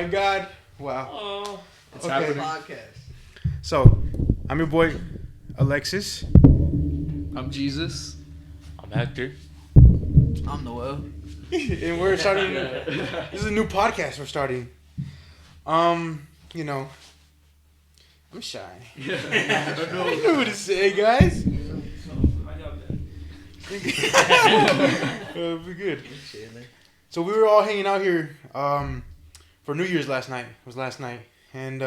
my God. Wow. Oh, it's Okay. happening. Podcast. So, I'm your boy, Alexis. I'm Jesus. I'm Hector. I'm Noel. And we're starting. This is a new podcast we're starting. You know, I'm shy. I don't know. I know what to say, guys. We're good. So we were all hanging out here for New Year's last night. It was last night. And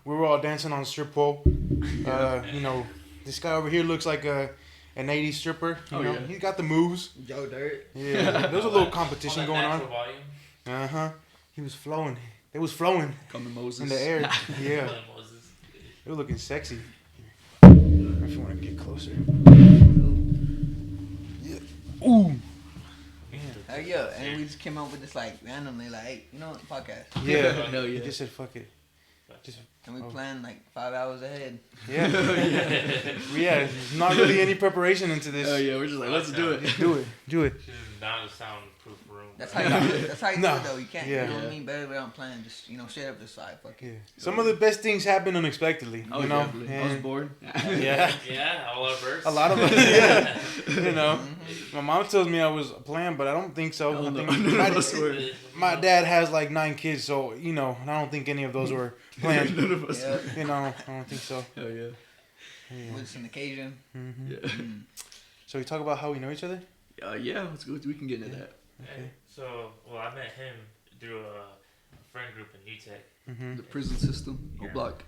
we were all dancing on a strip pole. You know, this guy over here looks like an 80s stripper. You know, yeah. He got the moves. Joe Dirt. Yeah, there was a little competition going on. Volume. Uh-huh. He was flowing. It was flowing Call me Moses. in the air. Yeah. Moses. It was looking sexy. If you want to get closer. Yeah. Ooh. Hey, yo, and we just came up with this like randomly, like, hey, you know, podcast. Yeah. Hell He yeah. just said, fuck it. Just, And we planned like 5 hours ahead. yeah. Yeah. Not really any preparation into this. Oh yeah, we're just like, let's do it. Do it. Do it. This is not a soundproof room. That's how you do it. That's how you No. do it, though. You can't, Yeah. you know what I mean? Better without planning. Just, you know, straight up this side. Fuck it. Yeah. Some of the best things happen unexpectedly. Oh, you know? definitely. I was And- bored. Yeah. Yeah, all our verse. A lot of them. Yeah. You know. My mom tells me I was playing, but I don't think so. Oh, I no. think None of us were. my dad has like 9 kids, so you know, I don't think any of those were planned. None of us. Yeah. You know, I don't think so. Hell yeah. Yeah. With an occasion. hmm Yeah. So we talk about how we know each other. Yeah, let's go. We can get into that. Okay. So, well, I met him through a friend group in UTEC. Mm-hmm. The prison system. Yeah. O block.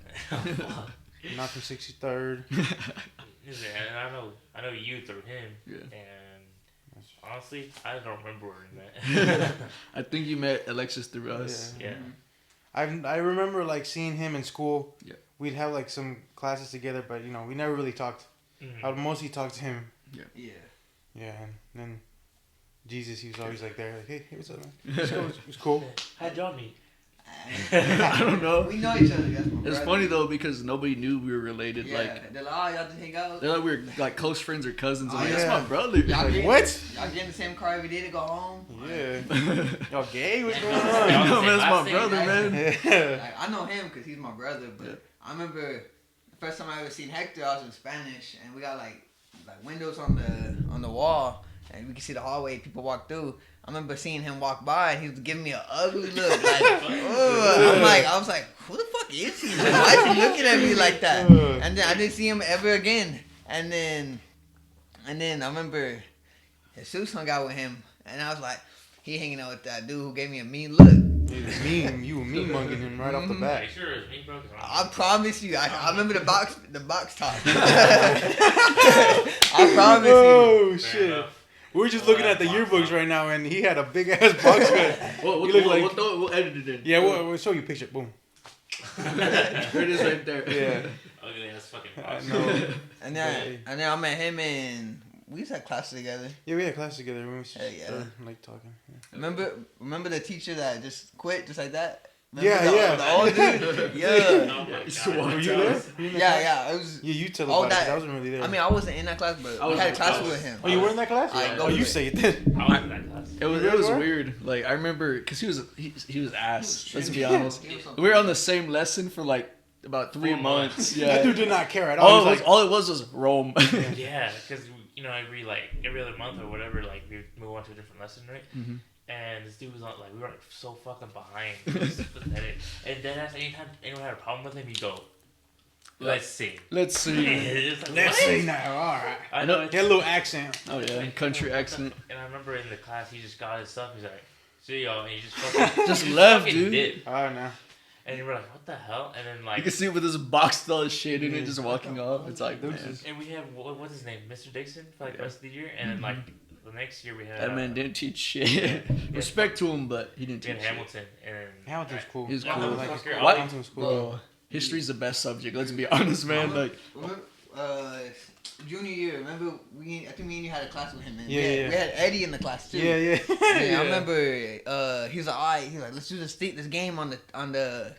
Not from 63rd. And I know you through him. Yeah. And honestly, I don't remember where we met. I think you met Alexis through us. Yeah. I remember like seeing him in school. Yeah. We'd have like some classes together, but you know, we never really talked. Mhm. I would mostly talk to him. Yeah. Yeah, and then Jesus, he was always like there, like, hey, what's up, man? It was cool. How'd y'all meet? I don't know. We know each other. That's my It's brother. funny though because nobody knew we were related. Yeah. Like They're like, oh, y'all just hang out. they're like we were like close friends or cousins. I'm Oh, like, yeah. that's my brother. Y'all Like, get- what? Y'all get in the same car every day to go home. Yeah. Y'all gay? What's going No, on? man, that's my Last name, brother, right? man. Yeah. Like, I know him because he's my brother, but Yeah. I remember the first time I ever seen Hector, I was in Spanish, and we got like windows on the wall, and we could see the hallway. People walk through. I remember seeing him walk by, and he was giving me an ugly look. Like, I was like, who the fuck is he? Like, why is he looking at me like that? And then I didn't see him ever again. And then I remember Jesus hung out with him, and I was like, he hanging out with that dude who gave me a mean look. You was mean. You were mean munging him right off the Are bat. you sure it was me, bro? 'Cause I promise you, I remember the box talk. I promise you. Oh Fair shit! enough. We're just looking at the yearbooks right now, and he had a big ass box cut. We'll You look like- we'll edit it in. Yeah, we'll show you a picture. Boom. There it is right there. Yeah. Ugly ass fucking I box. know. And then I met him, and we used to have class together. Yeah, we had class together. We was Hell yeah. like talking. Remember the teacher that just quit just like that? Yeah, Remember yeah. The old dude? Yeah. Oh my It's God. the one Were you time. there? You in that Yeah, class? yeah. It was. Yeah, you tell Oh, about it 'cause that- I wasn't really there. I mean, I wasn't in that class, but I we was- had a class I was- with him. Oh, you were in that class? I Oh, go you with say it then. I was in that class. It was You guys were? weird. Like I remember because he was ass. Let's be Yeah. honest. He was so- We were on the same lesson for like about 3 4 months. months. Yeah. That dude did not care at all. He all, was it was Rome. Yeah, because you know every other month or whatever, like we move on to a different lesson, right? Mhm. And this dude was on like we were like so fucking behind. It was pathetic. And then after anytime anyone had a problem with him, he'd go, "Let's see." Let's see. It's like, Let's what? see now. All right. I know. He had a little accent. Oh yeah, country accent. And I remember in the class, he just got his stuff. He's like, "See y'all," and he just fucking Just he left, fucking dude. did. Oh no. And we were like, "What the hell?" And then You like, can see it with his box with all his shit in Yeah. it, just walking off. It's like, Those man, is- and we have what's his name, Mr. Dixon, for like the Yeah. rest of the year, and then like the next year we had that man didn't teach shit. Yeah. Respect to him, but he didn't we had teach shit. Hamilton, and Hamilton's cool. He's I cool. like his Motherfucker, cool. What? Hamilton's cool. Bro, history's the best subject. Let's be honest, man. Like, Remember, junior year, remember I think me and you had a class with him, and Yeah, yeah. we had Eddie in the class too. Yeah, yeah. Yeah, I remember he was like, alright, he's like, let's do this game on the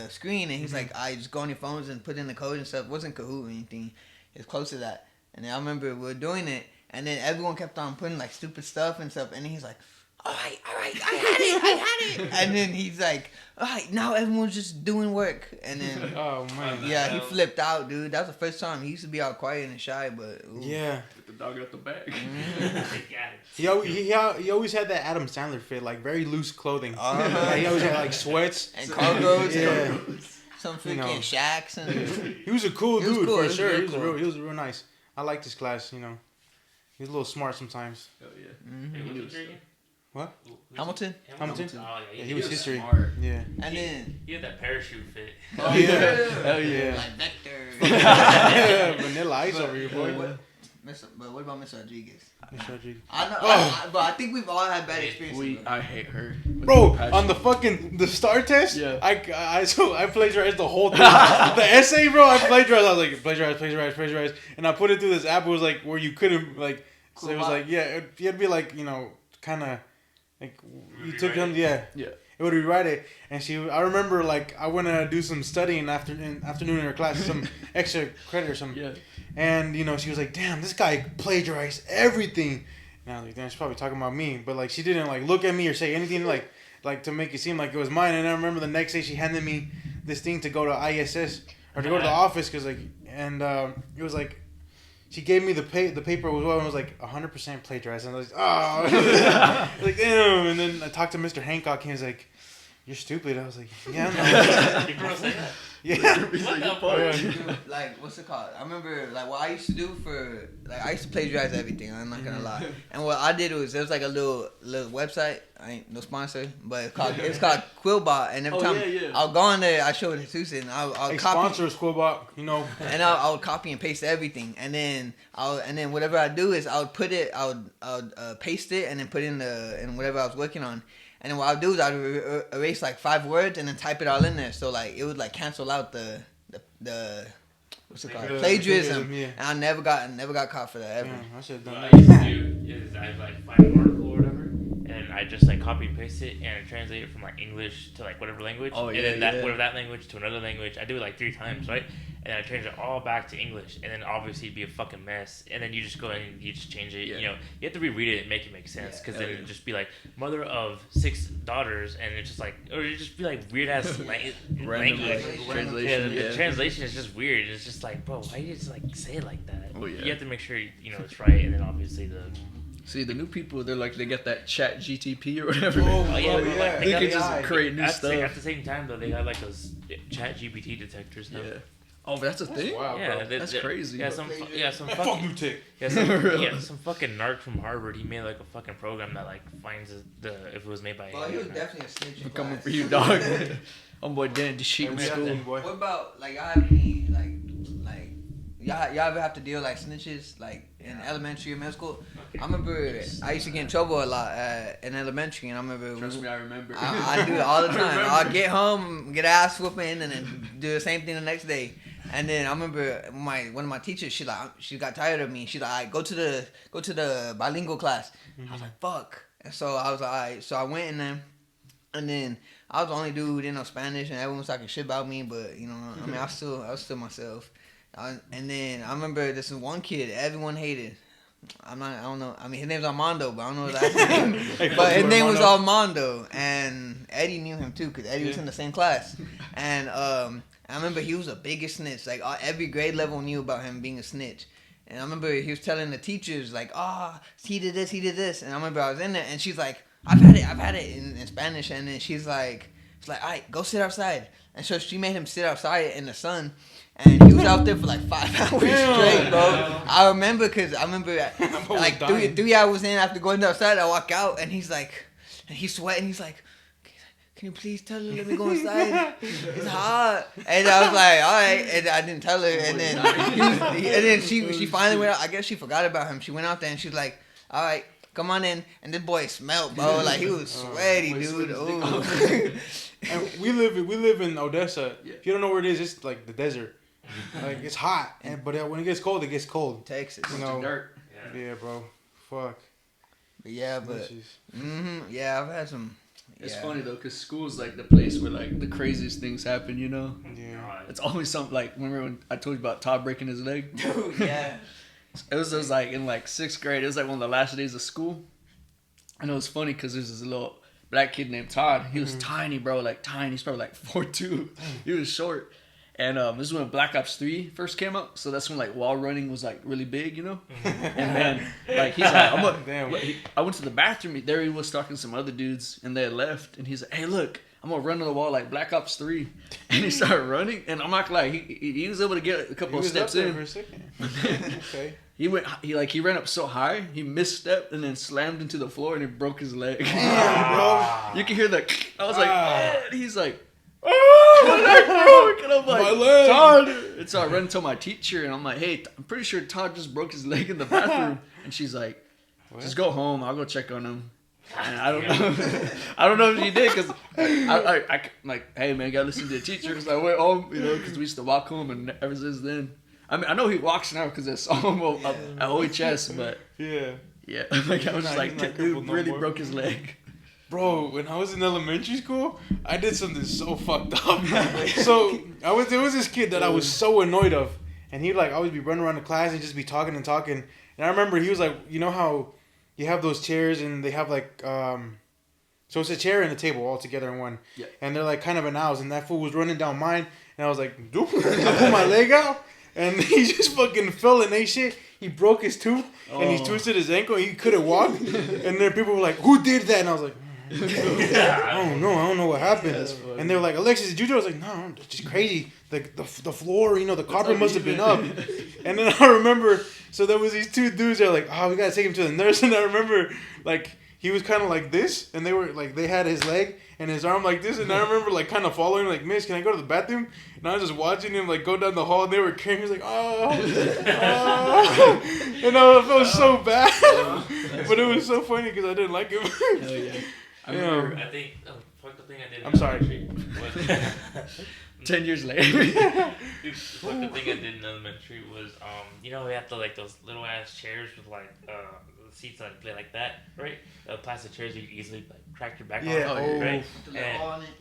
screen, and he's like, I just go on your phones and put in the code and stuff. It wasn't Kahoot or anything. It's close to that. And then I remember we were doing it, and then everyone kept on putting like stupid stuff and stuff, and then he's like, all right, I had it. And then he's like, all right, now everyone's just doing work. And then, Oh man. yeah, he flipped out, dude. That was the first time. He used to be all quiet and shy, but ooh. Yeah. Get the dog out the bag. He always had that Adam Sandler fit, like very loose clothing. Yeah, he always had like sweats And cargos. Yeah. Some freaking shacks. And He was a cool He was dude cool. for He was sure. very He was cool. he was real nice. I liked his class. You know, he was a little smart sometimes. Hell yeah. Hey, what's your teacher again? What? Hamilton? Hamilton? Oh, Yeah, he was history. smart. Yeah. And then, He had that parachute fit. oh Yeah. Hell yeah. like Vector. Vanilla Ice over here, boy. But what about Miss Rodriguez? Miss Rodriguez. I know, Oh. but I think we've all had bad experiences. I hate her. with Bro, passion. on the STAR test, Yeah. I plagiarized the whole thing. The essay, bro, I plagiarized. I was like, plagiarize. And I put it through this app. It was like where you couldn't, like, so it was like, yeah, it'd be like, you know, kind of, like, you took them, yeah. Yeah. It would rewrite it. And I remember, like, I went to do some studying afternoon in her class, some extra credit or something. Yeah. And, you know, she was like, damn, this guy plagiarized everything. And I was like, damn, she's probably talking about me. But, like, she didn't, like, look at me or say anything, like to make it seem like it was mine. And I remember the next day she handed me this thing to go to ISS, or to go to the office, because, like, and it was, like, she gave me the paper as well, and it was, like, 100% plagiarized. And I was like, oh. Like, damn. And then I talked to Mr. Hancock, and he was like, you're stupid. I was like, yeah, I'm You girl say that? yeah. What the fuck? Dude, like, what's it called? I remember, like, what I used to do for, like, I used to plagiarize everything. I'm not gonna lie. And what I did was, there was like a little website. I ain't no sponsor, but it's called Quillbot. And every time I'll go on there, I show it to Susan. I'll Hey, copy. sponsor us, Quillbot, you know. And I'll copy and paste everything, and then whatever I do is I'll paste it and then put in whatever I was working on. And then what I'll do is I'll erase like 5 words and then type it all in there. So like it would like cancel out the what's it called? Plagiarism. Yeah. And I never got caught for that ever. Yeah, I should have What done I that. used to do is I like find an article or whatever, and I just like copy and paste it and translate it from like English to like whatever language, Oh, and yeah, then that yeah. whatever that language to another language. I do it like 3 times, right? And then I change it all back to English, and then obviously it'd be a fucking mess. And then you just go in and you just change it. Yeah. You know, you have to reread it and make it make sense, because Yeah, then yeah. it'd just be like mother of 6 daughters, and it's just like, or it'd just be like weird ass Random language. like, Yeah, translation. the translation is just weird. It's just like, bro, why you just like say it like that? Oh, yeah. You have to make sure you know it's right, and then obviously the. See, the new people, they get that chat GTP or whatever. Oh yeah, Oh, but, yeah. like, They got- could just create new at stuff. At the same time, though, they got like those chat GPT detectors. Now. Yeah. Oh, but that's a thing? Wow, Yeah, bro. That's crazy. Yeah, some Fuck fucking you, Tick. some fucking narc from Harvard. He made like a fucking program that like finds if it was made by. Well, AI he or was not. definitely a snitch. in Coming class. for you, dog. Homeboy didn't do shit in Yeah, school. boy. What about like y'all have any like y'all ever have to deal like snitches like in elementary or middle school? I remember I used to get in trouble a lot in elementary, and I remember Trust me, I remember. I do it all the time. I'll get home, get ass whooping, and then do the same thing the next day. And then I remember one of my teachers, she got tired of me. She's like, all right, go to the bilingual class. I was like, fuck. And so I was like, all right. So I went in there, and then I was the only dude who didn't know Spanish, and everyone was talking shit about me. But you know, I mean, I was still myself. And then I remember this one kid everyone hated. I don't know. I mean, his name's Armando, but I don't know his last name. But his name was Armando, and Eddie knew him too, because Eddie was in the same class. And I remember he was the biggest snitch. Like every grade level knew about him being a snitch. And I remember he was telling the teachers like, he did this. And I remember I was in there, and she's like, I've had it in Spanish. And then she's like, all right, go sit outside. And so she made him sit outside in the sun. And he was out there for like 5 hours straight, bro. I remember like 3 hours in after going outside, I walk out and he's like, and he's sweating. He's like, can you please tell her let me go inside? It's hot. And I was like, all right. And I didn't tell her. And then she finally went out. I guess she forgot about him. She went out there and she's like, all right, come on in. And this boy smelled, bro. Like he was sweaty, dude. Ooh. And we live in Odessa. If you don't know where it is, it's like the desert. Like it's hot, but when it gets cold, it gets cold. Texas. You know. Dirt. Yeah, bro. Fuck. Yeah, but yeah, I've had some. It's Yeah. funny though, cause school's like the place where like the craziest things happen, you know. Yeah. It's always something like remember when I told you about Todd breaking his leg? Dude, yeah. It was like in like 6th grade. It was like one of the last days of school, I know it's funny because there's this little black kid named Todd. He was tiny, bro, like tiny. He's probably like 4'2". He was short. And this is when Black Ops 3 first came out. So that's when like wall running was like really big, you know? And then like he's like, I went to the bathroom. There he was talking to some other dudes and they had left. And he's like, hey, look, I'm going to run on the wall like Black Ops 3. And he started running. And I'm not gonna lie, he was able to get a couple of steps in. For a second. Okay. He ran up so high, he misstepped and then slammed into the floor and he broke his leg. Damn, bro. You can hear the. I was like, and he's like, oh, my leg broke. And I'm like, my leg. Todd. And so I run to my teacher and I'm like, hey, I'm pretty sure Todd just broke his leg in the bathroom. And she's like, just go home. I'll go check on him. And I don't know. I don't know if he did because I like, hey man, gotta listen to the teacher. So I went home, you know, because we used to walk home, and ever since then. I mean, I know he walks now because I saw him at OHS, but yeah, like I was just like, dude really broke his leg. Bro, when I was in elementary school, I did something so fucked up. So there was this kid that I was so annoyed of, and he'd like always be running around the class and just be talking and talking. And I remember he was like, you know how you have those chairs and they have like so it's a chair and a table all together in one, and they're like kind of an hours. And that fool was running down mine, and I was like, I pulled my leg out. And he just fucking fell and ate shit. He broke his tooth and he twisted his ankle. He couldn't walk. And then people were like, "Who did that?" And I was like, "I don't know what happened." And they were like, "Alexis, did you do it?" I was like, "No, it's just crazy. The floor, you know, the carpet must have been up." And then I remember, so there was these two dudes that were like, "Oh, we gotta take him to the nurse." And I remember, like, he was kind of like this, and they were like, they had his leg and his arm like this, and I remember like kind of following, like, "Miss, can I go to the bathroom?" And I was just watching him like go down the hall, and they were carrying. He was like, "Oh," and I felt so bad, but it was so funny because I didn't like him. Hell yeah. I remember. I think the thing I did. I'm sorry. Was 10 years later. Dude, the thing I did in elementary was, you know, we had those little ass chairs with like seats like that, right? Plastic chairs you easily like crack your back on, right?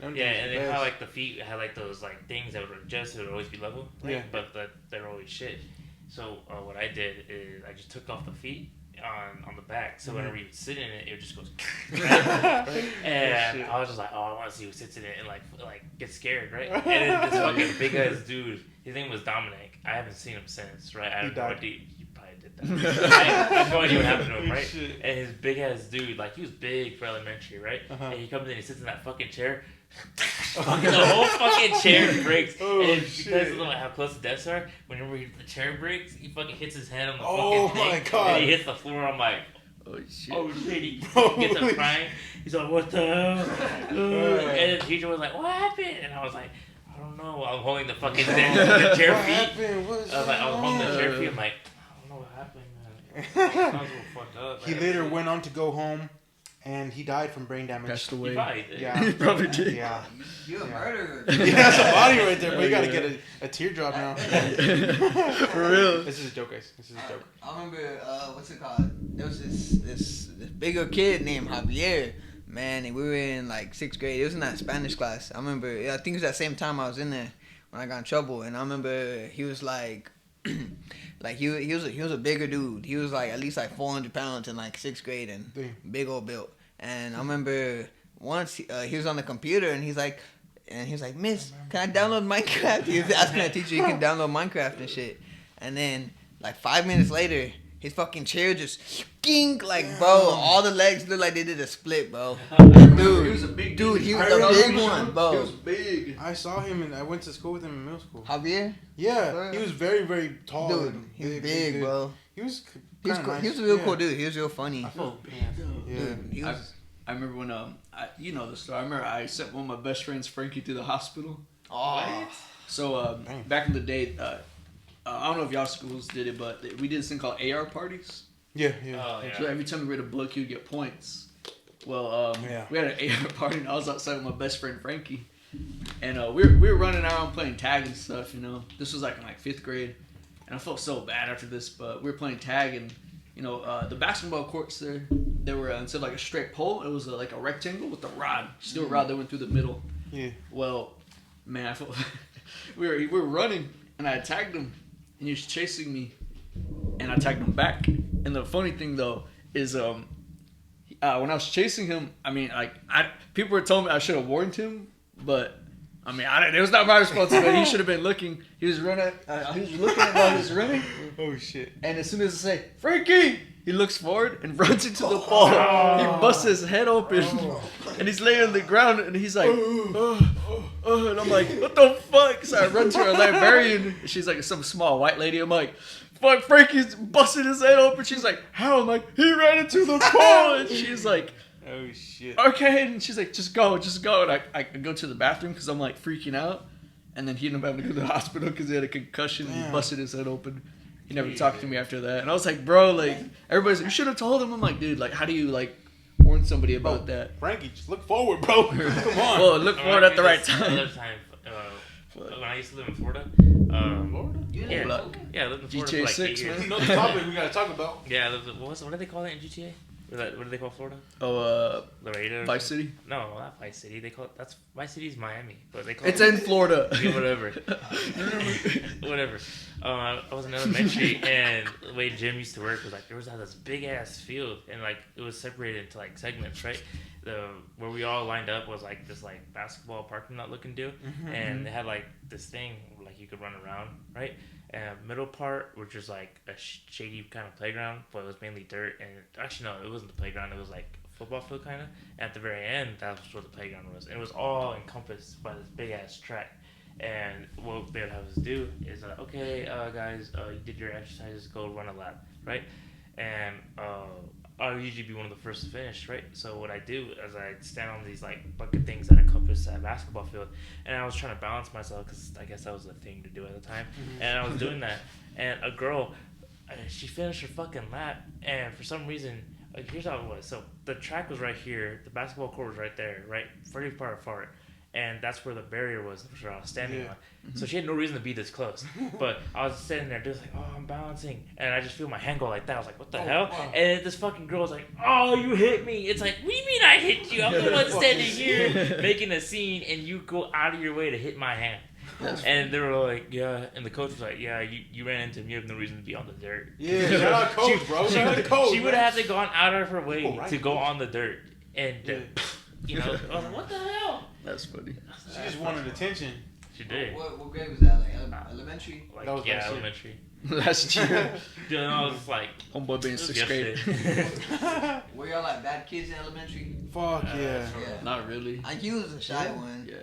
And they had like the feet had like those like things that would adjust, it would always be level, right? Yeah. But they're always shit. So what I did is I just took off the feet on the back, so whenever you sit in it, it just goes. And I was just like, oh, I want to see who sits in it and like get scared, right? And then this fucking big ass dude, his name was Dominic. I haven't seen him since, right? I have no idea. He probably did that. I have no idea what happened to him, right? Shit. And his big ass dude, like he was big for elementary, right? And he comes in, he sits in that fucking chair. The whole fucking chair breaks. And because of how close the desks are, whenever the chair breaks, he fucking hits his head on the fucking thing. Oh my god! And he hits the floor. I'm like, oh shit! He gets up crying. He's like, what the hell? And the teacher was like, what happened? And I was like, I don't know. I'm holding the fucking the chair feet. I was holding the chair feet. I'm like, I don't know what happened, man. I was a little fucked up. He later went on to go home. And he died from brain damage. Passed away. He probably did. Yeah, he probably did. Yeah. You're a murderer. Yeah, that's a body right there, but you gotta get a teardrop now. For real. This is a joke, guys. This is a joke. I remember, what's it called? There was this bigger kid named Javier, man, and we were in like 6th grade. It was in that Spanish class. I remember, I think it was that same time I was in there when I got in trouble. And I remember he was like, like he was a bigger dude. He was like at least like 400 pounds in like 6th grade and big old built. And I remember once he was on the computer and he's like, "Miss, can I download Minecraft?" He was asking the teacher, "You can download Minecraft and shit." And then like 5 minutes later, his fucking chair just skink, like, bro, all the legs look like they did a split, bro. Dude, he was a big dude. He was a big one, bro. He was big. I saw him and I went to school with him in middle school. Javier? Yeah, he was very, very tall. Dude, he was big, bro. He was cool. nice. He was a real cool dude. He was real funny. Yeah. I remember when you know the story. I remember I sent one of my best friends, Frankie, to the hospital. Oh. So back in the day, I don't know if y'all schools did it, but we did this thing called AR parties. Yeah. So every time we read a book, you'd get points. Well, we had an AR party, and I was outside with my best friend Frankie, and we were running around playing tag and stuff. You know, this was like in 5th grade, and I felt so bad after this. But we were playing tag, and you know, the basketball courts there, they were instead of like a straight pole, it was like a rectangle with a rod, steel rod that went through the middle. Yeah. Well, man, I felt we were running, and I tagged him, and he was chasing me, and I tagged him back. And the funny thing though is when I was chasing him, I mean, like, people were telling me I should have warned him, but I mean, it was not my responsibility. He should have been looking. He was running. He was looking while he was running. Oh shit! And as soon as I say Frankie, he looks forward and runs into the ball. He busts his head open, and he's laying on the ground, and he's like, and I'm like, what the fuck? So I run to our librarian. She's like some small white lady. I'm like, fuck, Frankie's busting his head open. She's like, how? I'm like, he ran into the ball, and she's like, oh shit. Okay, and she's like, just go. And I go to the bathroom because I'm like freaking out. And then he ended up having to go to the hospital because he had a concussion and he busted his head open. He never talked to me after that. And I was like, bro, like, everybody's like, you should have told him. I'm like, dude, like, how do you, like, warn somebody about that? Frankie, just look forward, bro. Come on. Well, look forward at the right time. Another time, when I used to live in Florida. Florida? Yeah, I lived in Florida GTA for like 6, 8 years. man. You know the topic we gotta talk about. Yeah, what do they call it in GTA? What do they call Florida? Oh, Laredo? Vice City? No, not Vice City. They call it, that's Vice City's Miami, but they call It's it, in Florida. Yeah, whatever. Whatever. I was in elementary, and the way gym used to work was like there was this big ass field, and like it was separated into like segments, right? Where we all lined up was like this like basketball parking lot looking deal, and they had like this thing like you could run around, right? And middle part, which was like a shady kind of playground, but it was mainly dirt. And actually, no, it wasn't the playground. It was like a football field kind of. And at the very end, that was where the playground was. And it was all encompassed by this big ass track. And what they would have us do is, okay, guys, you did your exercises, go run a lap, right? And I'll usually be one of the first to finish, right? So what I do is I stand on these like bucket things that encompass that basketball field, and I was trying to balance myself because I guess that was the thing to do at the time, and I was doing that, and a girl, she finished her fucking lap, and for some reason, here's how it was. So the track was right here, the basketball court was right there, right, pretty far apart. And that's where the barrier was, where I was standing on. So she had no reason to be this close. But I was sitting there just like, oh, I'm balancing. And I just feel my hand go like that. I was like, what the hell? Wow. And this fucking girl was like, oh, you hit me. It's like, what do you mean I hit you? I'm the one standing here making a scene, and you go out of your way to hit my hand. And they were like, yeah. And the coach was like, yeah, you ran into him. You have no reason to be on the dirt. Yeah, shout out coach, bro. Shout out coach. She would have to gone out of her way to go on the dirt. And, you know, I was like, what the hell? That's funny. She just wanted attention. She did. What grade was that? Like elementary? Like, that was elementary. Last year. Dude, I was like, homeboy being 6th grade. Were y'all like bad kids in elementary? Fuck yeah. Not really. He was a shy one. Yeah.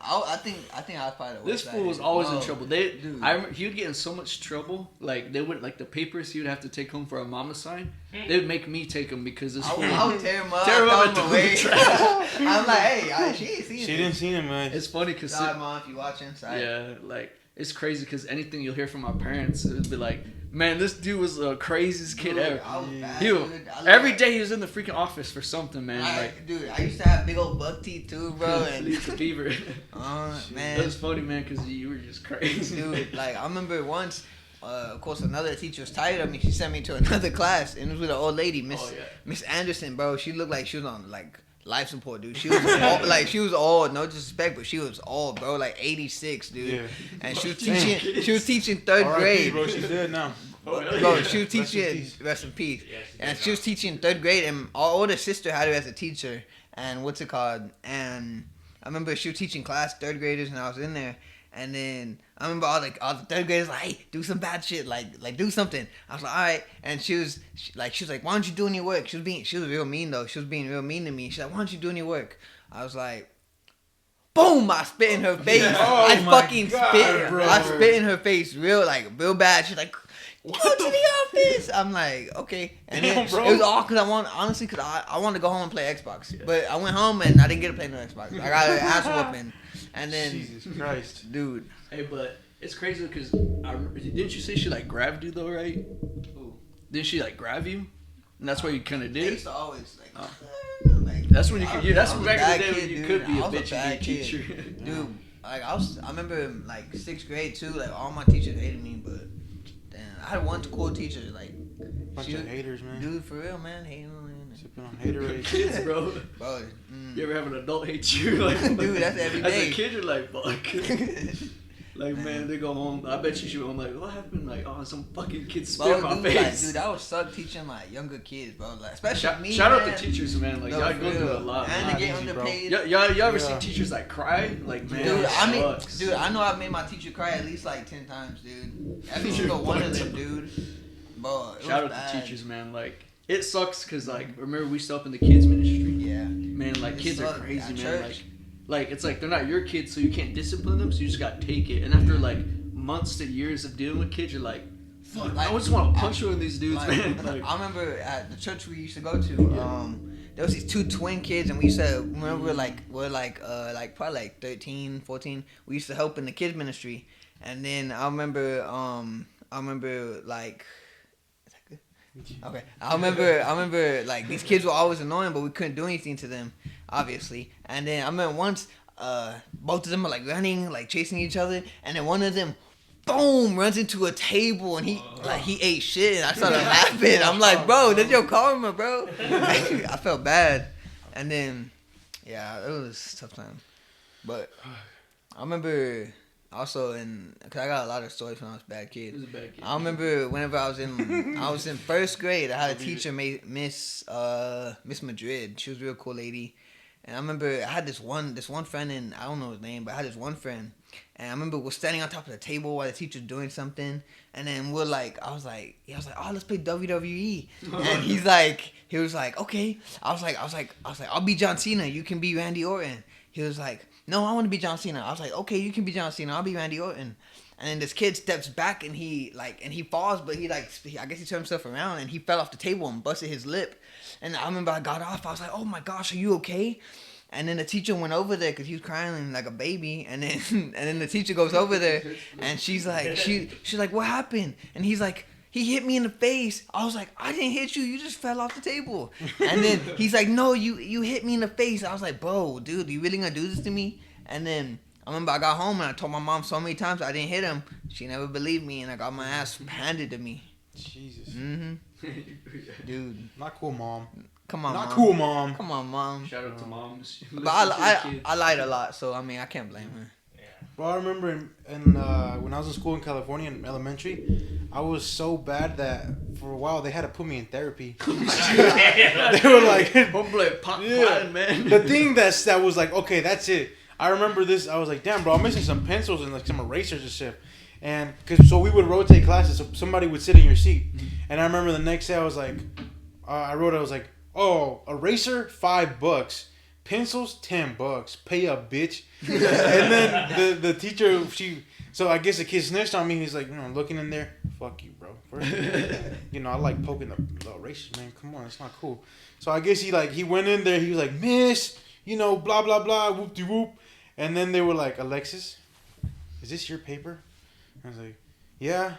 I think I was probably the worst. This fool was always in trouble. Dude. I remember he would get in so much trouble. Like they would like the papers he would have to take home for a mama sign. They would make me take them because this fool. I would tear him up. And throw away. I'm like, hey, she ain't seen She didn't see him, man. It's funny because sorry, mom, if you watching. Sorry. Yeah, like it's crazy because anything you'll hear from my parents, it would be like, man, this dude was the craziest kid ever. I was bad, dude. Every day he was in the freaking office for something, man. Dude, I used to have big old buck teeth too, bro. And it's a fever. Man, it was funny, man, because you were just crazy, dude. Like I remember once, of course, another teacher was tired of me. She sent me to another class, and it was with an old lady, Miss Anderson, bro. She looked like she was on like life support, dude. She was old, no disrespect, but she was old, bro, like 86, dude. Yeah. And she was teaching third grade. Bro, she's dead now. Bro, she was teaching, rest in peace. And she was teaching third grade, and our older sister had her as a teacher. And what's it called? And I remember she was teaching class, third graders, and I was in there. And then I remember all the third graders like, hey, do some bad shit, like do something. I was like, all right. And she was like, why aren't you doing your work? She was real mean though. She was being real mean to me. She's like, why aren't you doing your work? I was like, boom! I spit in her face. I spit in her face real bad. She's like, go to the office. I'm like, okay. And then it was all because I wanted to go home and play Xbox. Yeah. But I went home and I didn't get to play no Xbox. I got an ass whooping. And then, Jesus Christ, dude. Hey, but it's crazy because didn't you say she like grabbed you though, right? Ooh. Didn't she like grab you? And that's what you kind of did. I used to always that's when you could. That's back in the day when you could be a bitch and be a teacher. Dude, like I remember in like 6th grade too. Like all my teachers hated me, but damn, I had one cool teacher. Like bunch of haters, man. Dude, for real, man, hating on sipping on haterade. Kids, bro. Bro, you ever have an adult hate you? Like, dude, that's every day. As a kid, you're like, fuck. Like, man, they go home. I bet you she went home like, what happened? Like, oh, some fucking kid spit in my face. Like, dude, that would suck teaching like younger kids, bro. Like, especially me. Shout out to teachers, man. Like, y'all go through a lot. And they get underpaid. Y'all ever see teachers like cry? Like, man, dude, I know I've made my teacher cry at least like 10 times, dude. Every single one of them, dude. Bro, shout out to teachers, man. Like, it sucks because like, remember we still up in the kids ministry? Yeah. Man, like kids are crazy, man. Like it's like they're not your kids, so you can't discipline them. So you just gotta take it. And after like months to years of dealing with kids, you're like, fuck, I just want to punch one of these dudes, man. Like, I remember at the church we used to go to, there was these 2 twin kids, and we used to, remember, we're probably like 13, 14. We used to help in the kids ministry, and then I remember like. Okay, I remember like these kids were always annoying, but we couldn't do anything to them, obviously. And then I remember once, both of them were like running, like chasing each other, and then one of them, boom, runs into a table, and he ate shit. And I started laughing. I'm like, bro, that's your karma, bro. I felt bad, and then yeah, it was a tough time. But I remember. Also, cause I got a lot of stories when I was a bad kid. I remember whenever I was in first grade, I had a teacher, Miss Madrid. She was a real cool lady, and I remember I had this one friend, and I don't know his name, but I had this one friend, and I remember we're standing on top of the table while the teacher's doing something, and then he was like, oh, let's play WWE, and he was like, okay. I was like, I'll be John Cena, you can be Randy Orton. He was like, no, I want to be John Cena. I was like, okay, you can be John Cena. I'll be Randy Orton. And then this kid steps back and he falls, but I guess he turned himself around and he fell off the table and busted his lip. And I remember I got off. I was like, oh my gosh, are you okay? And then the teacher went over there because he was crying like a baby. And then the teacher goes over there and she's like, she's like, what happened? And he's like, he hit me in the face. I was like, I didn't hit you. You just fell off the table. And then he's like, no, you hit me in the face. I was like, bro, dude, you really gonna do this to me? And then I remember I got home and I told my mom so many times I didn't hit him. She never believed me, and I got my ass handed to me. Jesus. Mm-hmm. Dude. Not cool, Mom. Come on, Not Mom. Cool, Mom. Come on, Mom. Shout out to moms. But I lied a lot, so I mean, I can't blame her. Bro, I remember when I was in school in California in elementary, I was so bad that for a while they had to put me in therapy. They were like, man. The thing that was like, okay, that's it. I remember this. I was like, damn, bro, I'm missing some pencils and like some erasers and shit. And so we would rotate classes, so somebody would sit in your seat. And I remember the next day I was like, I was like, oh, eraser $5. Pencils, $10. Pay up, bitch. And then the teacher, so I guess the kid snitched on me. He's like, looking in there, fuck you, bro. First, I like poking the erasers, man. Come on, it's not cool. So I guess he went in there. He was like, miss, blah blah blah, whoop de whoop. And then they were like, Alexis, is this your paper? I was like, yeah.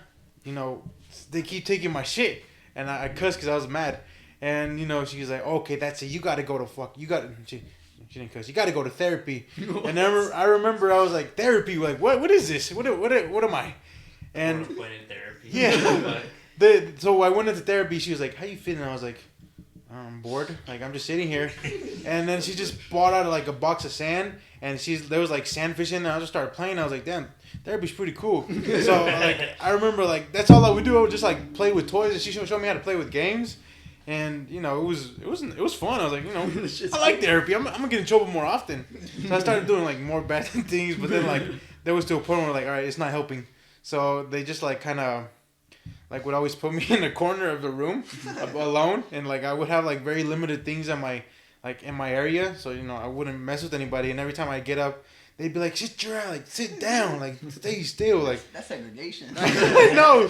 They keep taking my shit, and I cussed because I was mad. And, she was like, okay, that's it. You got to go to she didn't cuss. You got to go to therapy. And I remember I was like, therapy? Like, what is this? What am I? And therapy. Yeah. So I went into therapy. She was like, how you feeling? I was like, I'm bored. Like, I'm just sitting here. And then she just brought out like a box of sand. And there was like sandfish in there. I just started playing. I was like, damn, therapy's pretty cool. So like, I remember like, that's all I would do. I would just like play with toys. And she showed me how to play with games. And it was fun. I was like, I like therapy. I'm gonna get in trouble more often. So I started doing like more bad things. But then like there was to a point where like, all right, it's not helping. So they just like kind of like would always put me in a corner of the room alone, and like I would have like very limited things in my area. So I wouldn't mess with anybody. And every time I get up, they'd be like, sit down, like stay still, like that's segregation. No.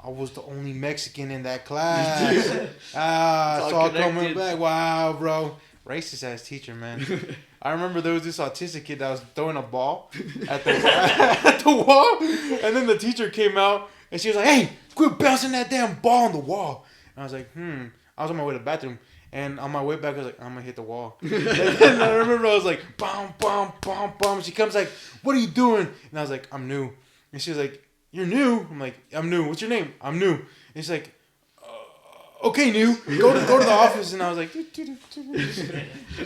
I was the only Mexican in that class. It's all coming back. Wow, bro. Racist ass teacher, man. I remember there was this autistic kid that was throwing a ball at the wall. And then the teacher came out and she was like, hey, quit bouncing that damn ball on the wall. And I was like, I was on my way to the bathroom. And on my way back, I was like, I'm going to hit the wall. And I remember I was like, bom, bom, bom, bom. She comes like, what are you doing? And I was like, I'm new. And she was like, you're new? I'm like, I'm new. What's your name? I'm new. And she's like, okay, new. Go to the office. And I was like, it'd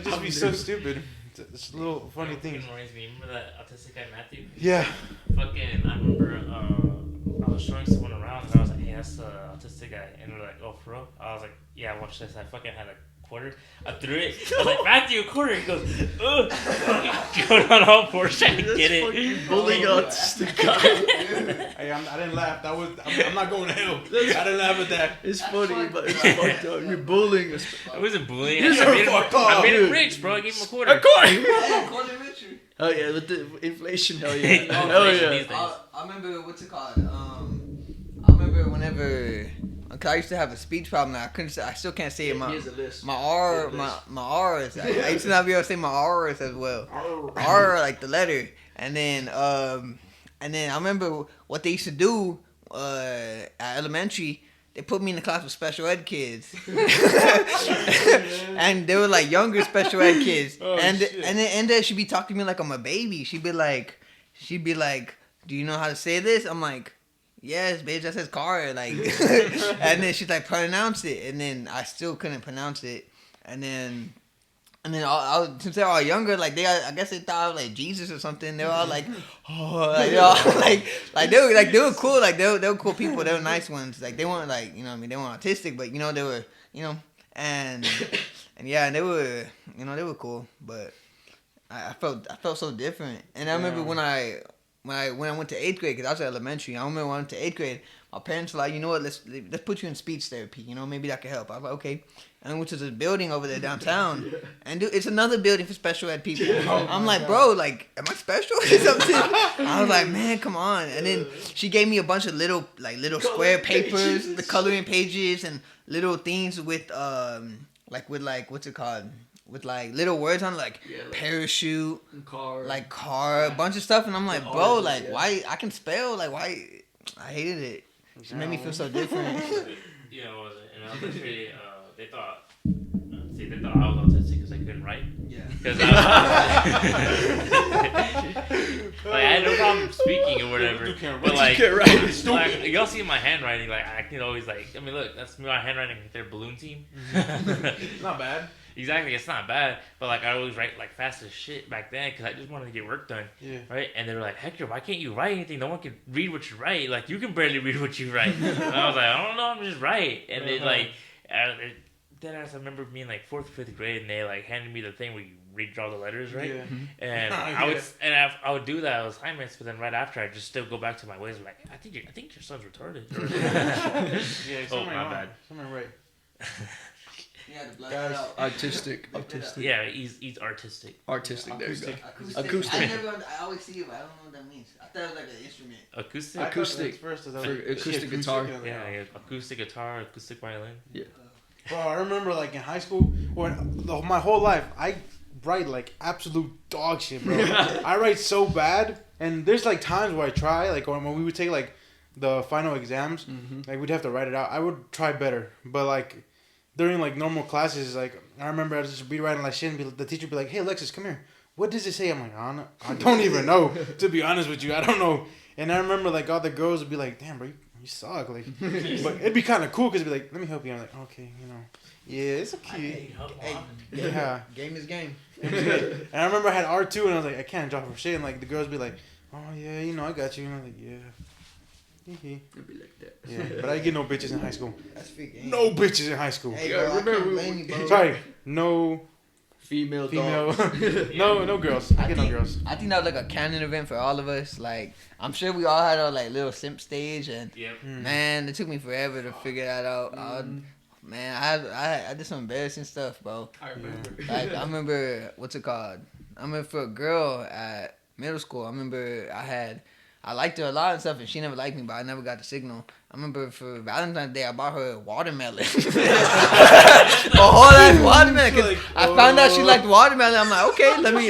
just be so stupid. It's a little funny thing. Reminds me. Remember that autistic guy Matthew? Yeah. Fucking, I remember I was showing someone around and I was like, hey, that's the autistic guy. And they're like, oh, for real? I was like, yeah, watch this. I fucking had a quarter. I threw it. I was like, Matthew, a quarter. He goes, ugh. Going on all fours trying to get it. Bullying autistic guy. Hey, I didn't laugh. I'm not going to hell. I didn't laugh at that. It's funny, but it's fucked up. You're bullying us. I wasn't bullying. You're I made him dude. rich, bro. I gave him a quarter. A quarter! Yeah, quarter richer. Oh yeah, with the inflation, hell yeah. Oh, Hell inflation yeah. these days. I remember what's it called? I remember whenever, cause I used to have a speech problem. I still can't say it. Here's a list. My R's. I used to not be able to say my R's as well. R like the letter, and then I remember what they used to do at elementary. They put me in the class with special ed kids, and they were like younger special ed kids, and then she'd be talking to me like I'm a baby. She'd be like, "Do you know how to say this?" I'm like, "Yes, bitch, that says car." Like, and then she's like, "Pronounce it," and then I still couldn't pronounce it, and then since they're all younger, like I guess they thought I was like Jesus or something. They were all like, oh, like, they all, they were cool. Like they were cool people. They were nice ones. Like they weren't like, you know what I mean, they weren't autistic, but you know they were, you know, and yeah, and they were, you know, they were cool. But I felt so different. And I remember when I went to 8th grade, because I was at elementary. I remember when I went to 8th grade, my parents were like, you know what, let's put you in speech therapy. You know, maybe that could help. I was like, okay. And I went to this building over there downtown, and dude, it's another building for special ed people. I'm like, bro, like, am I special or something? I was like, man, come on. And then she gave me a bunch of little square papers, the coloring pages, and little things with what's it called? With like little words on, like parachute, car, a bunch of stuff. And I'm like, bro, like, why? I can spell, like, why? I hated it. It made me feel so different. Yeah, it wasn't. And elementary, they thought I was autistic because I couldn't write. Yeah. Because I had no problem speaking or whatever. But like, y'all see my handwriting, like I can always like. I mean, look, that's my handwriting with their balloon team. It's not bad. Exactly, it's not bad, but like I always write like fast as shit back then because I just wanted to get work done. Yeah. Right? And they were like, Hector, why can't you write anything? No one can read what you write. Like you can barely read what you write. And I was like, I don't know, I'm just right. And then like, then I remember being like 4th or 5th grade, and they like handed me the thing where you redraw the letters, right? Yeah. And I would do that. I was assignments, but then right after I just still go back to my ways. Like I think your son's retarded. Yeah. Oh, my bad. Something right. Yeah, the blood Autistic. Yeah, he's artistic. Artistic. There you go. Acoustic. I always see it, but I don't know what that means. I thought it was like an instrument. Acoustic. First, acoustic guitar. Yeah, acoustic guitar, acoustic violin. Yeah. Bro, I remember like in high school, my whole life, I write like absolute dog shit, bro. I write so bad, and there's like times where I try, like when we would take like the final exams, like we'd have to write it out. I would try better, but like during like normal classes, like I remember I would just be writing like shit, and the teacher would be like, "Hey, Alexis, come here. What does it say?" I'm like, I don't even know. To be honest with you, I don't know. And I remember like all the girls would be like, "Damn, bro, you suck." Like, but it'd be kind of cool because it'd be like, "Let me help you." I'm like, "Okay, you know, yeah, it's okay." Yeah, game is game. And I remember I had R2, and I was like, I can't draw for shit. And like the girls be like, "Oh yeah, you know, I got you." And I'm like, "Yeah." It'd be like that. Yeah, but I get no bitches in high school. That's freaking. No bitches in high school. Hey, bro, remember? Sorry, no female. no girls. I get no girls. I think that was like a canon event for all of us. Like, I'm sure we all had our like little simp stage, and man, it took me forever to figure that out. Man, I did some embarrassing stuff, bro. I remember. Like, I remember what's it called? I remember for a girl at middle school. I remember I liked her a lot and stuff, and she never liked me, but I never got the signal. I remember for Valentine's Day, I bought her a watermelon. A whole ass watermelon. Cause I found out she liked watermelon. I'm like, okay, let me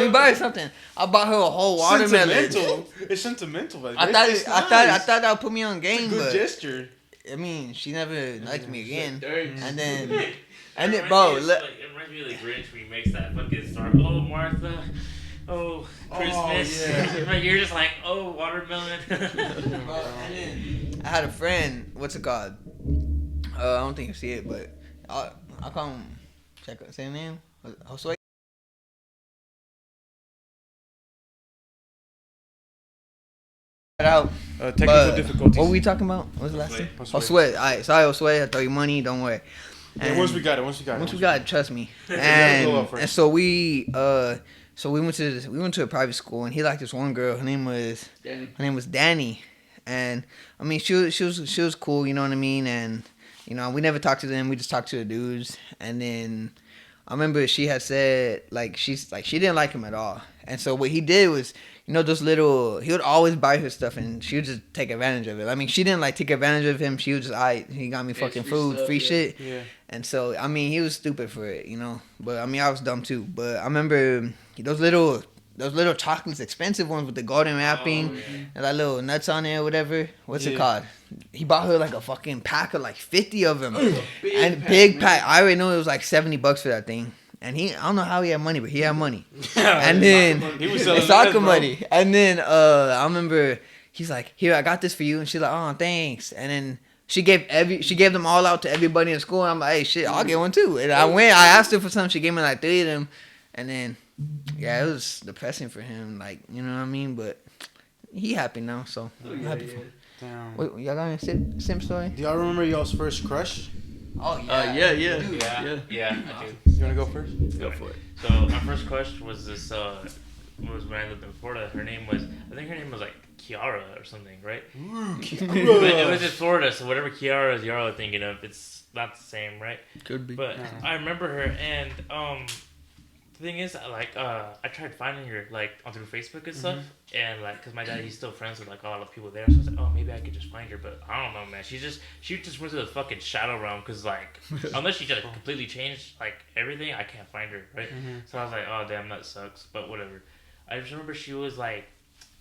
buy her something. I bought her a whole watermelon. Sentimental. It's sentimental. Like, I thought that would put me on game. It's a good gesture. I mean, she never liked me again. And then, bro, it reminds me of the Grinch when he makes that fucking star. Oh, Martha. Oh, Christmas. Yeah. You're just like, oh, watermelon. I had a friend, what's it called? I don't think you see it, but I'll call him, say his name, Josue. out. Technical difficulties. What were we talking about? What was the last thing? Osway. Osway. Alright, sorry, Osway. I throw you money. Don't worry. And once we got it, trust me. And so we went to a private school, and he liked this one girl. Her name was Danny, and I mean she was cool. You know what I mean? And you know we never talked to them. We just talked to the dudes. And then I remember she had said she didn't like him at all. And so what he did was, you know, he would always buy her stuff, and she would just take advantage of it. I mean, she didn't take advantage of him. She was just, he got me fucking food, free shit. Yeah. And so, I mean, he was stupid for it, you know. But I mean, I was dumb too. But I remember those little chocolates, expensive ones with the golden wrapping and that little nuts on it or whatever. What's it called? He bought her a fucking pack of 50 of them. Big pack. I already know it was $70 for that thing. And I don't know how he had money, but he had money. And then he was selling soccer money. And then I remember he's like, "Here, I got this for you." And she's like, "Oh, thanks." And then she gave them all out to everybody in school. And I'm like, "Hey, shit, I'll get one too." And I asked her for some. She gave me 3 of them. And then it was depressing for him, you know what I mean? But he happy now, so I'm happy for him. Damn. Wait, y'all got a sim story? Do y'all remember y'all's first crush? Oh yeah. Yeah, I do. You wanna go first? Go for it. So my first crush was this. Was when I lived in Florida. I think her name was Kiara or something, right? Ooh, But it was in Florida, so whatever Kiara is y'all are thinking of, it's not the same, right? Could be. But I remember her, and the thing is, I tried finding her on through Facebook and stuff, and because my dad, he's still friends with a lot of people there, so I was like, oh, maybe I could just find her, but I don't know, man. She just went to the fucking shadow realm, because unless she just completely changed everything, I can't find her, right? So I was like, oh damn, that sucks, but whatever. I just remember she was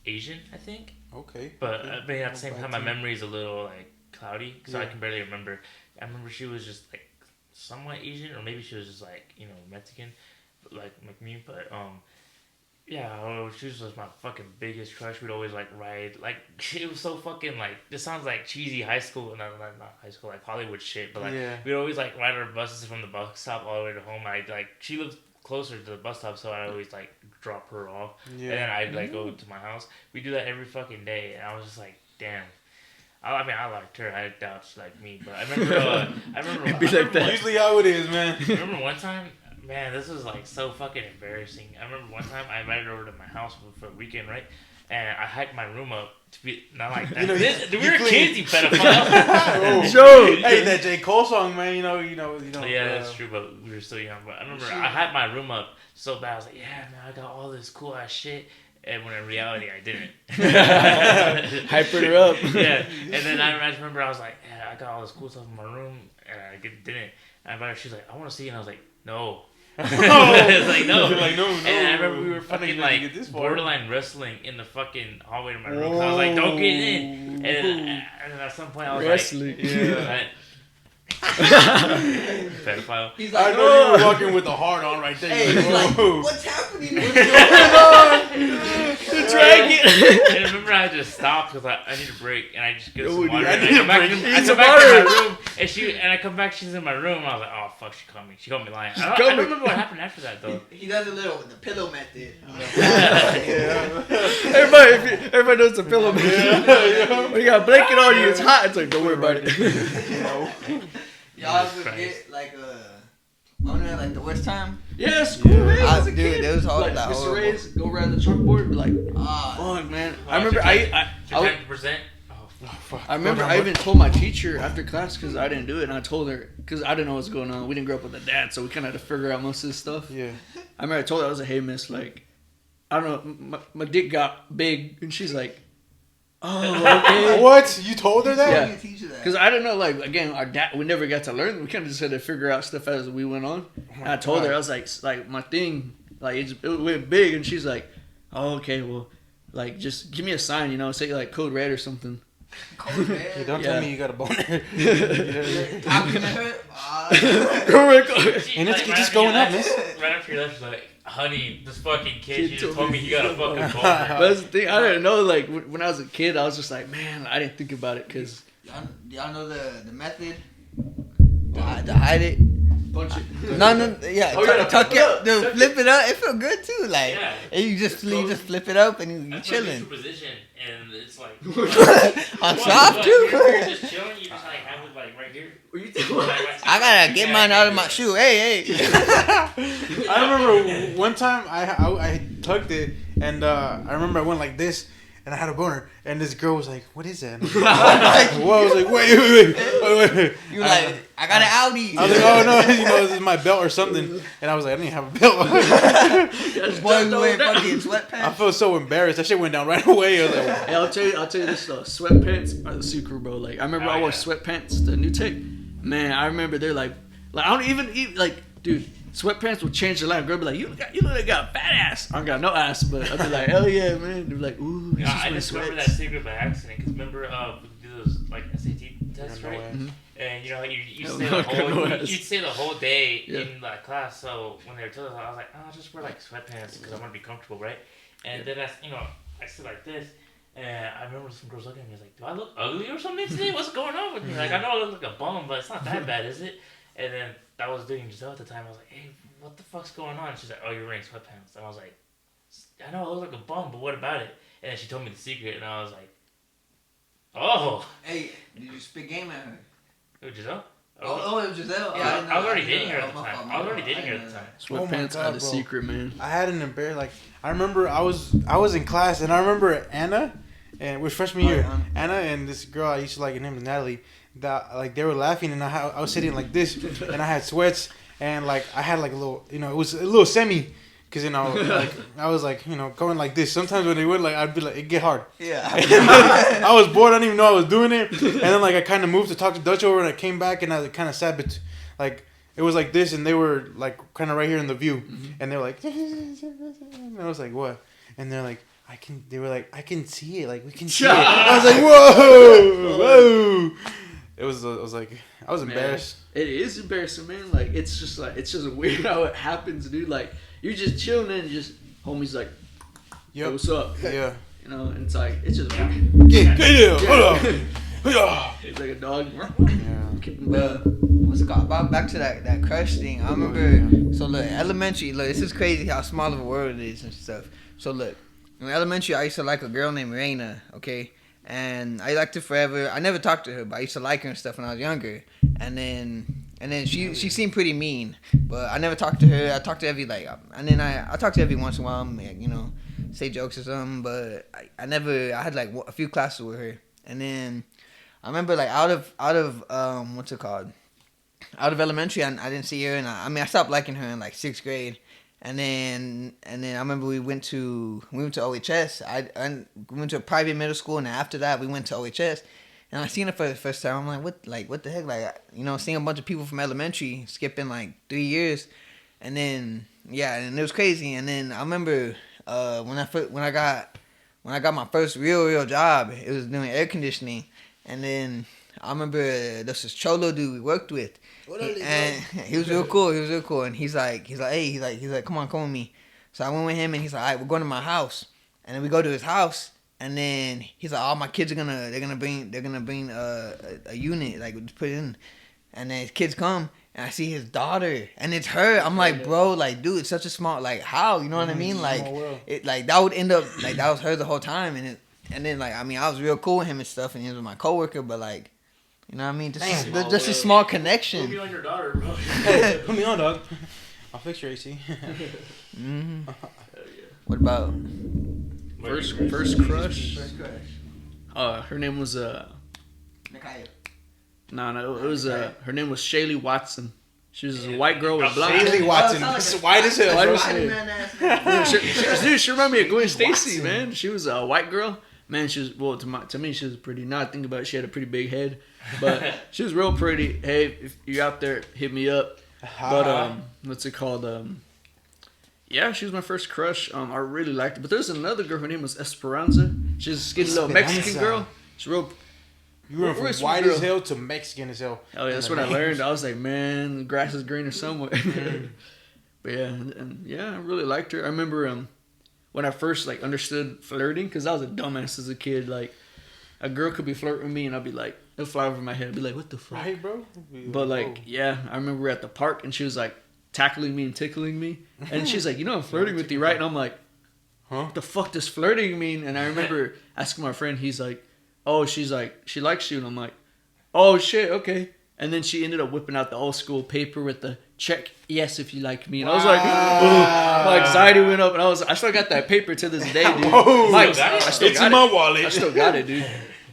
Asian, I think. Okay. But I mean, at the same time, my memory is a little cloudy, so I can barely remember. I remember she was just somewhat Asian, or maybe she was just Mexican, like me. But she was just my fucking biggest crush. We'd always ride it was so fucking this sounds like cheesy high school, not high school, Hollywood shit. But we'd always ride our buses from the bus stop all the way to home. She lived closer to the bus stop, so I always drop her off, and then I'd go to my house. We do that every fucking day, and I was just damn. I mean, I liked her. I doubt she liked me, but I remember. It'd be that. Usually how it is, man. I remember one time, man, this was so fucking embarrassing. I remember one time I invited her over to my house for a weekend, right? And I hiked my room up to be not like that. We were kids, you pedophile. Joe, hey, that J. Cole song, man. You know. Yeah, that's true, but we were still young. But I remember I had my room up so bad. I was like, yeah, man, I got all this cool ass shit. And when in reality, I didn't. Hyping her up. Yeah. And then I remember I was like, yeah, I got all this cool stuff in my room, and I didn't. And I invited her. She's like, I want to see it. And I was like, no. It's no. No. And I remember we were fucking borderline wrestling in the fucking hallway to my room. I was like, don't get in. And then at some point I was wrestling. pedophile. He's like, I know you were walking with a heart on right there. Hey, he's like, what's happening? What's going on? The dragon. And I remember I just stopped because I need a break, and I just get some water. I come back to my room, and I come back, she's in my room, and I was like, oh fuck, she called me. She called me lying. I don't remember what happened after that though. He does the pillow method. Everybody knows the pillow method. When you got a blanket on you, it's hot. It's like, don't worry about it. Y'all ever get the worst time? Yeah, school, man. Dude, it was hard. Mr. Ray's go around the chalkboard, be like, fuck, man. I remember I remember I even told my teacher after class because I didn't do it, and I told her because I didn't know what's going on. We didn't grow up with a dad, so we kind of had to figure out most of this stuff. Yeah. I remember I told her, I was like, hey, miss, I don't know, my dick got big, and she's like, oh, okay. What? You told her that? Yeah. Because I don't know, again, our dad, we never got to learn. We kind of just had to figure out stuff as we went on. And I told her, I was like, my thing, it went big, and she's like, oh, okay, well, just give me a sign, say, code red or something. Code red? Hey, don't tell me you got a boner. Talking to her? And it's just going up, miss. Right after you left, she's like, honey, this fucking kid, you just told me he got a fucking boner. But that's the thing, I didn't know, when I was a kid, I was just like, man, I didn't think about it, because... Y'all know the method? To hide it? Punch it. No, yeah. Oh, yeah, tuck flip it up. it, dude, flip it up. It feel good too. Like, Yeah. and you just flip it up and you I put chilling. neutral position, and it's like On soft too. You're just chilling. You just like have it like right here. I gotta get mine out of my shoe. Hey. I remember one time I tucked it, and I remember I went like this, and I had a boner, and this girl was like, "What is that?" And I was like, wait. You like, I got an Audi. I was like, "Oh no, this is my belt or something," and I was like, "I didn't have a belt." This boy who wearing fucking sweatpants. I felt so embarrassed. That shit went down right away. I was like, Hey, I'll tell you this though. Sweatpants are the secret, bro. Like I remember I wore sweatpants, the new tech. Man, I remember they're like I don't even eat like, dude. Sweatpants will change your life. Girl be like, you look like you got a fat ass. I don't got no ass, but I'd be like, hell yeah, man. They're like, ooh. Yeah, I just remember that secret by accident. Because remember, we do those like SAT tests, right? Mm-hmm. And you know, you No, stay no, the whole no you'd stay the whole day Yeah. in that class. So when they were telling us, I was like, I'll just wear like sweatpants because I want to be comfortable, right? And then I sit like this. And I remember some girls looking at me like, do I look ugly or something today? What's going on with me? Like, I know I look like a bum, but it's not that bad, is it? And then I was dating Giselle at the time. I was like, hey, what the fuck's going on? She's like, oh, you're wearing sweatpants. And I was like, I know I look like a bum, but what about it? And then she told me the secret, and I was like, oh. Hey, did you spit game at her? Who, Giselle? It was Giselle. Yeah, I was already dating her at the time. I was already dating her at the time. Sweatpants are the bro. secret, man. I had an embarrassing. Like I remember I was in class, and I remember Anna, and it was freshman year. Anna and this girl I used to like, her name was Natalie. That like they were laughing, and I was sitting like this, and I had sweats, and like I had like a little, it was a little semi, cause like I was like going like this. Sometimes when they would like, I'd be like, it get hard. Yeah. I was bored. I didn't even know I was doing it, and then like I kind of moved to talk to Dutch over, and I came back, and I kind of sat, but like it was like this, and they were like kind of right here in the view, and they were like, and I was like, what? And they're like, they were like, I can see it, like we can see it. I was like, whoa. I was embarrassed. Man, it is embarrassing, man. Like it's just weird how it happens, dude. Like you're just chilling and just homies like, yo, what's up? Yeah. And it's like it's just weird. Get hold on. It's like a dog. Yeah. What's it called? Back to that crush thing. I remember. So look, elementary. Look, this is crazy how small of a world it is and stuff. So look, in elementary, I used to like a girl named Raina. Okay. And I liked her forever. I never talked to her, but I used to like her and stuff when I was younger. And then she seemed pretty mean, but I never talked to her. I talked to Evie I talked to Evie once in a while, like, say jokes or something. But I had like a few classes with her. And then I remember like out of what's it called? Out of elementary, I didn't see her, and I stopped liking her in like 6th grade. And then I remember we went to OHS. We went to a private middle school, and after that we went to OHS. And I seen her for the first time. I'm like, what the heck? Like, seeing a bunch of people from elementary skipping like 3 years, and then and it was crazy. And then I remember when I got my first real job, it was doing air conditioning. And then I remember this was Cholo dude we worked with. He was real cool. And he's like, hey, come on with me. So I went with him, and he's like, all right, we're going to my house. And then we go to his house, and then he's like, all my kids are gonna bring a unit, like just put it in. And then his kids come, and I see his daughter, and it's her. I'm like, bro, like, dude, it's such a small, like, how, you know what I mean? Like, it, like that would end up like that was her the whole time, and then like, I mean, I was real cool with him and stuff, and he was my coworker, but like, you know what I mean? Just a small connection. Put me on your daughter, bro. Put me on, dog. I'll fix your AC. Mm-hmm. What about first crush? Her name was Nakaya. No, it was her name was Shaylee Watson. She was a white girl with blonde Shaylee hair. Watson. White as hell. She reminded me of Gwen Stacy, man. She was a white girl. Man, she was, to me, she was pretty. Now I think about it, she had a pretty big head. But she was real pretty. Hey, if you're out there, hit me up. But, what's it called? Yeah, she was my first crush. I really liked her. But there's another girl, her name was Esperanza. She's a skinny little Mexican girl. She's real. You went from white as hell to Mexican as hell. Oh, yeah, that's what I learned. I was like, man, the grass is greener somewhere. But yeah, and I really liked her. I remember when I first like understood flirting, because I was a dumbass as a kid. Like, a girl could be flirting with me, and I'd be like, It'll fly over my head. I'd be like, what the fuck? Right, bro? But like, yeah, I remember we were at the park and she was like tackling me and tickling me. And she's like, I'm flirting with you, right? And I'm like, huh? What the fuck does flirting mean? And I remember asking my friend, he's like, oh, she's like, she likes you. And I'm like, oh shit, okay. And then she ended up whipping out the old school paper with the check, yes, if you like me. And I was like, my anxiety went up. And I still got that paper to this day, dude. It's in my wallet. I still got it, dude.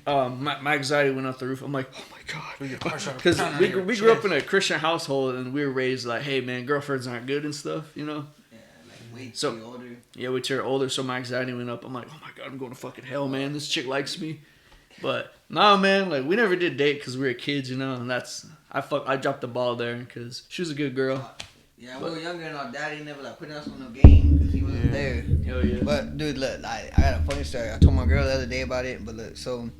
My anxiety went off the roof. I'm like, oh my god, because we grew up in a Christian household and we were raised like, hey man, girlfriends aren't good and stuff, Yeah, like way too older. Yeah, we turned older, so my anxiety went up. I'm like, oh my god, I'm going to fucking hell, man. This chick likes me, but nah, man, like we never did date because we were kids, and that's I dropped the ball there because she was a good girl. Yeah, we were younger and our daddy never like putting us on no game because he wasn't there. Hell yeah. But dude, look, I got a funny story. I told my girl the other day about it. But look, so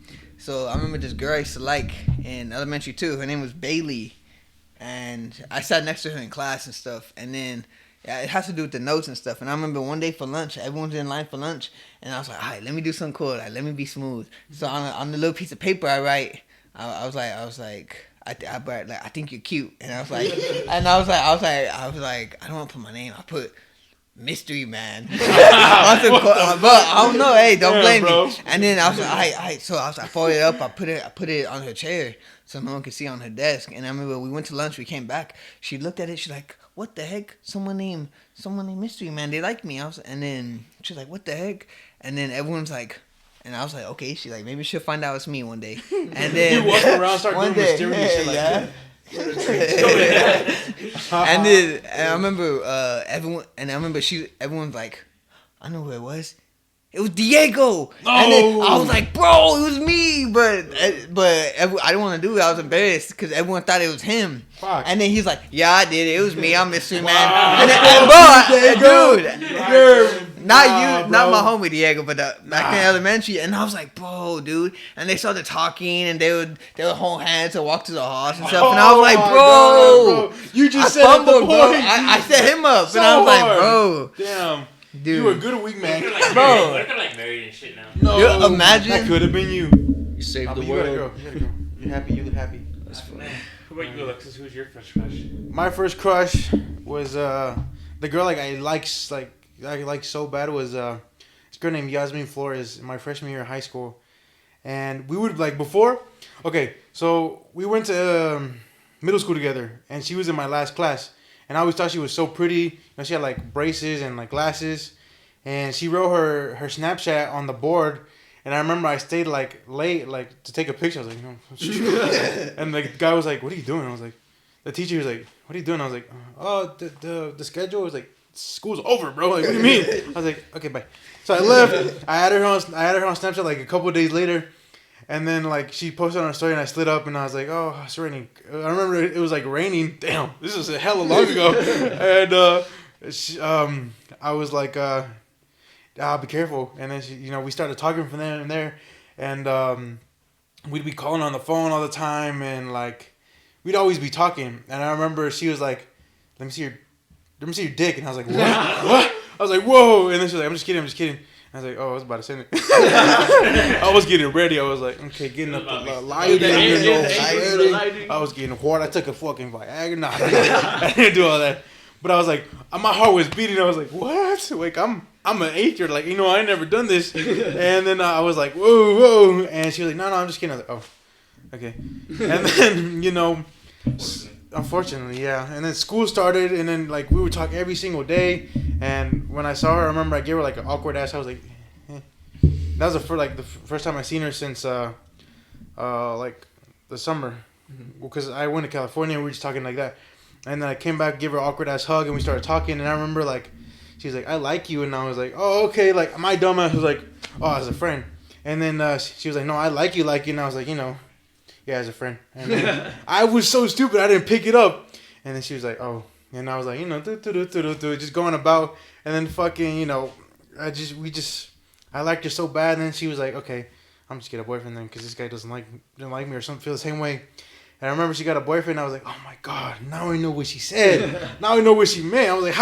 I remember this girl I used to like in elementary too. Her name was Bailey, and I sat next to her in class and stuff. And then it has to do with the notes and stuff. And I remember one day for lunch, everyone's in line for lunch, and I was like, all right, let me do something cool. Like, let me be smooth. So on the little piece of paper I write, I was like. I think you're cute, and I was like, I don't want to put my name. I put Mystery Man. But I don't know. Hey, don't blame me. And then I was like, I folded it up. I put it on her chair so no one could see on her desk. And I remember we went to lunch. We came back. She looked at it. She's like, what the heck? Someone named Mystery Man. They like me. And then she's like, what the heck? And then everyone's like. And I was like, okay. She's like, maybe she'll find out it's me one day. And then you walk around, start doing mysterious shit like that. And then I remember everyone's like, I know who it was. It was Diego. No. And then I was like, bro, it was me. But I didn't want to do it. I was embarrassed because everyone thought it was him. Fuck. And then he's like, yeah, I did it. It was me. I'm Mystery Man. Dude. Not my homie Diego, but back in elementary, and I was like, bro, dude. And they started talking, and they would hold hands and walk to the house and stuff. And I was like, bro, you just set up the point. Bro. I set him up, so and I was like, hard. bro, damn, dude, you were a good wingman, bro. They're like married and shit now. No, imagine that could have been you. You saved the you world. You gotta go. You're happy. You look happy. That's funny. Who about you, Alexis? Who's your first crush? My first crush was the girl I like so bad was this girl named Yasmin Flores in my freshman year of high school, and we would before. Okay, so we went to middle school together, and she was in my last class, and I always thought she was so pretty. She had braces and glasses, and she wrote her Snapchat on the board. And I remember I stayed late to take a picture. I was like, no. And the guy was like, what are you doing? I was like, the teacher was like, what are you doing? I was like, oh, the schedule was school's over, bro. What do you mean? I was like, okay, bye. So I left. I added her on Snapchat a couple of days later, and then she posted on her story, and I slid up, and I was like, oh, it's raining. I remember it was raining. Damn, this was a hella long ago. And I was like, be careful. And then we started talking from there, and we'd be calling on the phone all the time, and we'd always be talking. And I remember she was like, let me see your dick. And I was like, what? What? I was like, whoa. And then she was like, I'm just kidding. And I was like, oh, I was about to send it. I was getting ready. I was like, okay, getting up the lighting. I was getting hard. I took a fucking Viagra. Nah, I didn't do all that. But I was like, my heart was beating. I was like, what? I'm an 8-year. I ain't never done this. And then I was like, whoa. And she was like, no, I'm just kidding. I was like, oh, okay. And then, unfortunately, yeah. And then school started, and then we would talk every single day. And when I saw her, I remember I gave her an awkward ass. I was like, eh. That was the first time I seen her since the summer, because I went to California. We were just talking like that, and then I came back, gave her an awkward ass hug, and we started talking. And I remember she's like, I like you, and I was like, oh, okay. My dumbass was like, oh, as a friend. And then she was like, no, I like you, and I was like, yeah, as a friend. And then I was so stupid, I didn't pick it up. And then she was like, oh. And I was like, just going about. And then fucking, I liked her so bad. And then she was like, okay, I'm just get a boyfriend then, because this guy didn't like me or something, feel the same way. And I remember she got a boyfriend, and I was like, oh my God, now I know what she said. Now I know what she meant. I was like,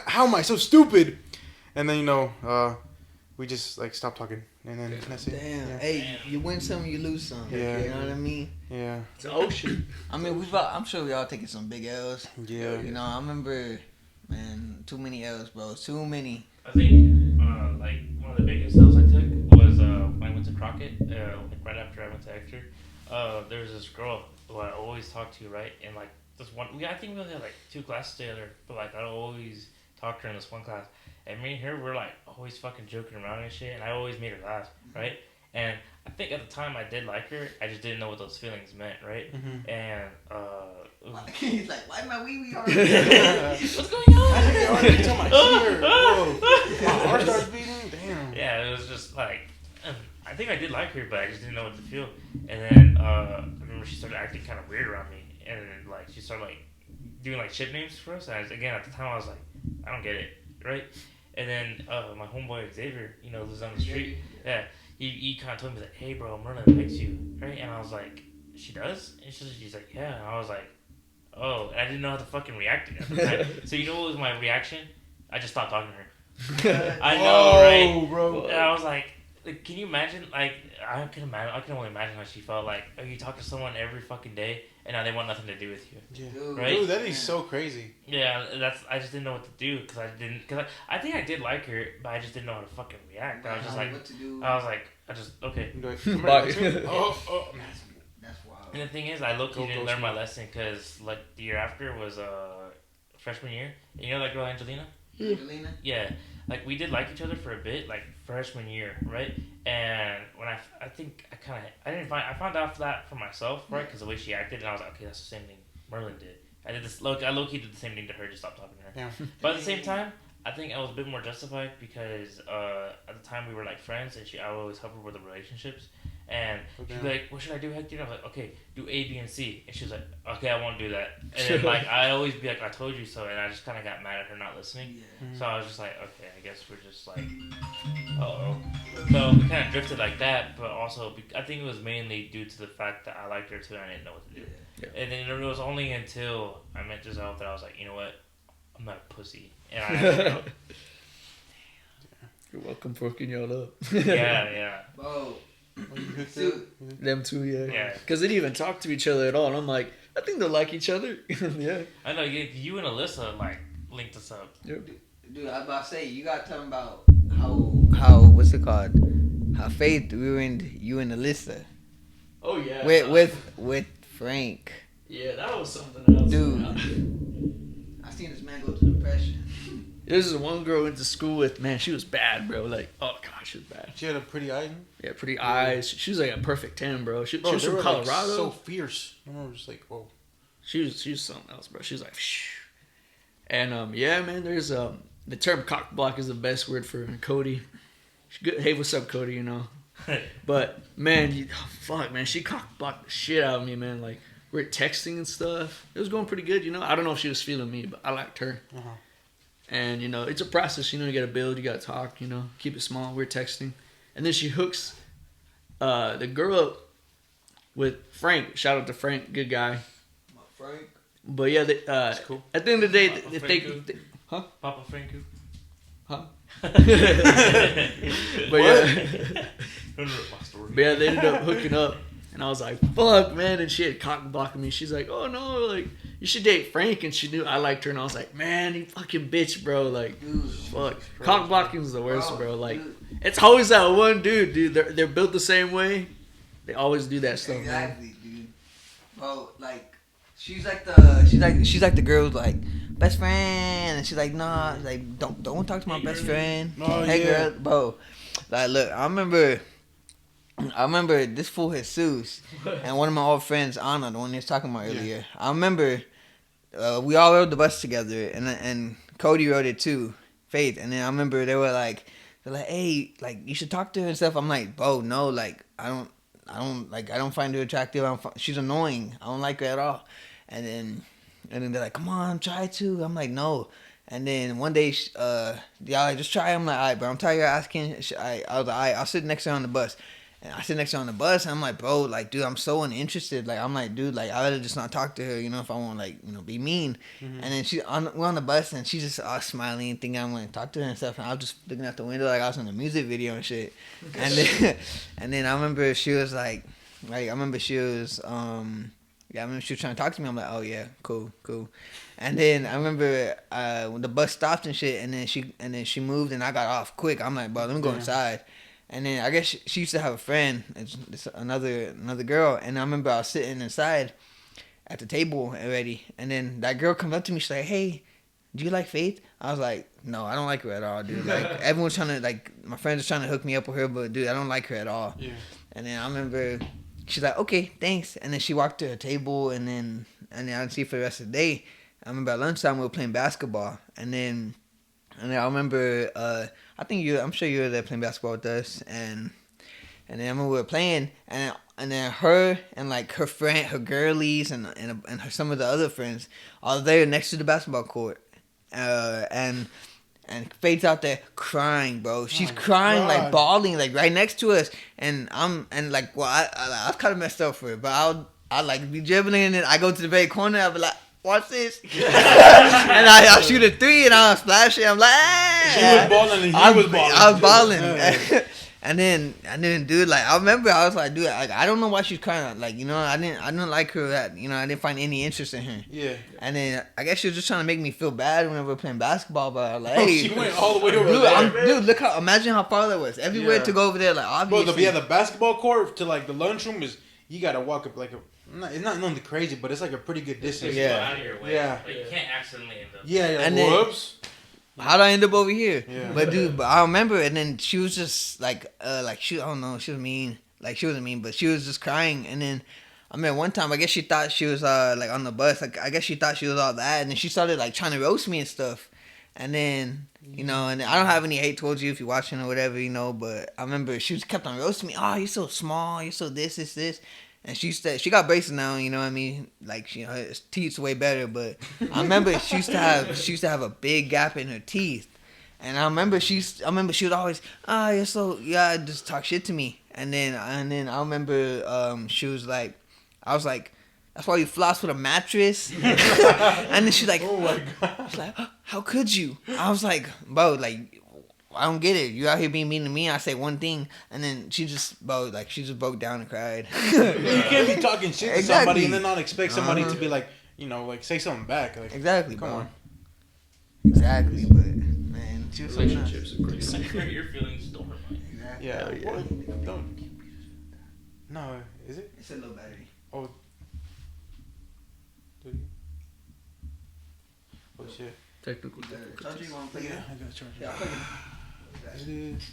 how am I so stupid? And then, we just like stopped talking, and then that's it. Damn. Yeah. Hey, you win some, you lose some. Yeah. You know what I mean? Yeah. It's an ocean. I mean, I'm sure we all taking some big L's. Yeah. You know, I remember, man, too many L's, bro. Too many. I think like one of the biggest L's I took was when I went to Crockett, like right after I went to Exeter. There was this girl who I always talked to, right? And like this one, I think we only had like 2 classes together, but like I always talked to her in this one class. And me and her were like always fucking joking around and shit, and I always made her laugh, right? And I think at the time I did like her, I just didn't know what those feelings meant, right? Mm-hmm. And He's like, why my wee wee hard? what's going on? I think I already told my ear. Whoa. My heart starts beating. Damn. Yeah, it was just like, I think I did like her, but I just didn't know what to feel. And then I remember she started acting kind of weird around me, and then like she started like doing like shit names for us. And again, at the time I was like, I don't get it, right? And then my homeboy Xavier, you know, lives down the street. Yeah, he kind of told me like, hey bro, Merlin likes you, right? And I was like, she does? And she's like, yeah. And I was like, oh, and I didn't know how to fucking react at the time. So you know what was my reaction? I just stopped talking to her. I know, right? Bro. And I was like, can you imagine? Like, I can only imagine how she felt. Like, oh, you talk to someone every fucking day, and now they want nothing to do with you. Yeah. Dude, Right? Dude, that is so crazy. Yeah, I just didn't know what to do because I think I did like her, but I just didn't know how to fucking react. I was just like, what to do. okay. Like, Bye. oh. That's wild. And the thing is, I low-key didn't learn my smart. lesson because like the year after was freshman year. And you know that girl Angelina? Angelina? Yeah, like we did like each other for a bit, like freshman year, right? And when I found out that for myself, right? Because the way she acted, and I was like, okay, that's the same thing Merlin did. I low-key did the same thing to her, just stopped talking to her. Yeah. But at the same time, I think I was a bit more justified because at the time we were like friends, and I would always help her with the relationships. And she'd be like, what should I do, Hector? And I was like, okay, do A, B, and C. And she was like, okay, I won't do that. And then like I always be like, I told you so. And I just kind of got mad at her not listening. Yeah. Mm-hmm. So I was just like, okay, I guess we're just like, uh-oh. So we kind of drifted like that. But also, I think it was mainly due to the fact that I liked her too and I didn't know what to do. Yeah. And then it was only until I met Giselle that I was like, you know what? I'm not a pussy. And I asked her out. You're welcome for hooking y'all up. Yeah. Bro. So, Them two, yeah. Yeah. Because they didn't even talk to each other at all. And I'm like, I think they like each other. Yeah. I know you and Alyssa like linked us up. Yep. Dude, I was about to say, you gotta tell them about how what's it called? How Faith, you and Alyssa. Oh, yeah. With Frank. Yeah, that was something else. Dude. I seen this man go to depression. This is one girl I went to school with. Man, she was bad, bro. Like, oh, God, she was bad. she had a pretty eye. Yeah, pretty eyes. She was like a perfect 10, bro. She was they from were, Colorado. Like, so fierce. I remember just like, whoa. She was something else, bro. She was like, shh. And yeah, man, there's the term cock block is the best word for Cody. Hey, what's up, Cody? You know. But man, fuck, man, she cock blocked the shit out of me, man. Like we were texting and stuff. It was going pretty good, you know. I don't know if she was feeling me, but I liked her. Uh-huh. And you know, it's a process. You know, you gotta build, you gotta talk. You know, keep it small. We're texting, and then she hooks the girl up with Frank. Shout out to Frank, good guy. Frank. But yeah, That's cool. at the end of the day, Papa they Franco. Papa Franco. huh? But yeah. my story. But yeah, they ended up hooking up, and I was like, "Fuck, man!" And she had cock blocking me. She's like, "Oh no, like you should date Frank," and she knew I liked her, and I was like, "Man, you fucking bitch, bro!" Like, Dude. fuck, cock blocking is the worst, bro. Like, dude. it's always that one dude. They're built the same way. They always do that stuff, man. Exactly, dude. Bro, like she's like the girl's like best friend, and she's like, nah, like don't talk to my best friend. Oh, Hey yeah. girl, bro. Like, look, I remember this fool Jesus and one of my old friends, Anna, the one he was talking about earlier. Yeah. I remember we all rode the bus together, and Cody rode it too, Faith. And then I remember they're like, hey, like you should talk to her and stuff. I'm like, bro, no, like I don't find her attractive. She's annoying. I don't like her at all. And then they're like, come on, try to. I'm like, no. And then one day, y'all like, just try. I'm like, all right, bro. I'm tired of asking. I was like, all right, I'll sit next to her on the bus. And I sit next to her on the bus, and I'm like, bro, like, dude, I'm so uninterested. Like, I'm like, dude, like, I rather just not talk to her, you know, if I want, like, you know, be mean. And then we're on the bus, and she's just all smiling, thinking I'm going to talk to her and stuff. And I was just looking out the window like I was in a music video and shit. And then I remember she was like, I remember she was trying to talk to me. I'm like, oh yeah, cool. And then I remember when the bus stopped and shit, and then she moved, and I got off quick. I'm like, bro, let me go inside. And then I guess she used to have a friend, it's another girl, and I remember I was sitting inside at the table already, and then that girl comes up to me, she's like, hey, do you like Faith? I was like, no, I don't like her at all, dude. Like, everyone's trying to, like, my friends are trying to hook me up with her, but dude, I don't like her at all. Yeah. And then I remember she's like, okay, thanks. And then she walked to her table, and then I didn't see her for the rest of the day. I remember at lunchtime we were playing basketball, and then I remember I'm sure you were there playing basketball with us, and then I remember we were playing, and then her and like her friend, her girlies, and some of the other friends are there next to the basketball court, and Faith's out there crying, bro. She's crying, like bawling, like right next to us, I was kind of messed up for her, but I like be dribbling, and I go to the very corner, I'll be like, watch this. And I'll shoot a 3, and I'll splash it. I'm like, ah. She was balling, and he was balling. I was balling. And then, dude, like, I remember I was like, dude, like, I don't know why she's crying. Like, you know, I didn't like her. That, you know, I didn't find any interest in her. Yeah. And then I guess she was just trying to make me feel bad whenever we were playing basketball. But I was like, hey, she went all the way over there. Dude, imagine how far that was. Everywhere to go over there, like, obviously. Bro, the basketball court to like the lunchroom you gotta walk up like it's not nothing crazy, but it's like a pretty good distance. Out of your way. Yeah. Like, you can't accidentally end up. Yeah. And whoops. How'd I end up over here? Yeah. But dude, I remember, and then she was just like she, I don't know, she was mean. Like, she wasn't mean, but she was just crying. And then I mean, one time I guess she thought she was like on the bus. Like, I guess she thought she was all that, and then she started like trying to roast me and stuff. And then, you know, and I don't have any hate towards you if you're watching or whatever, you know. But I remember she kept on roasting me. Oh, you're so small. You're so this. And she got braces now, you know what I mean? Like, you know, her teeth's way better. But I remember she used to have a big gap in her teeth. And I remember she would always, just talk shit to me. And then I remember she was like, I was like, that's why you floss with a mattress. And then she's like, oh my God. She's like, how could you? I was like, bro, like, I don't get it. You out here being mean to me. I say one thing, and then she just broke down and cried. You can't be talking shit to somebody and then not expect somebody to be like, you know, like say something back. Like, exactly, come on. Exactly, but man, relationships are crazy. Your feelings don't hurt mine. Exactly. Yeah. What? Don't. No, is it? It's a low battery. Oh. Oh shit. Technical difficulties. Charger, you want to plug it in? I got a charger. Yeah, I'll plug it in. It is.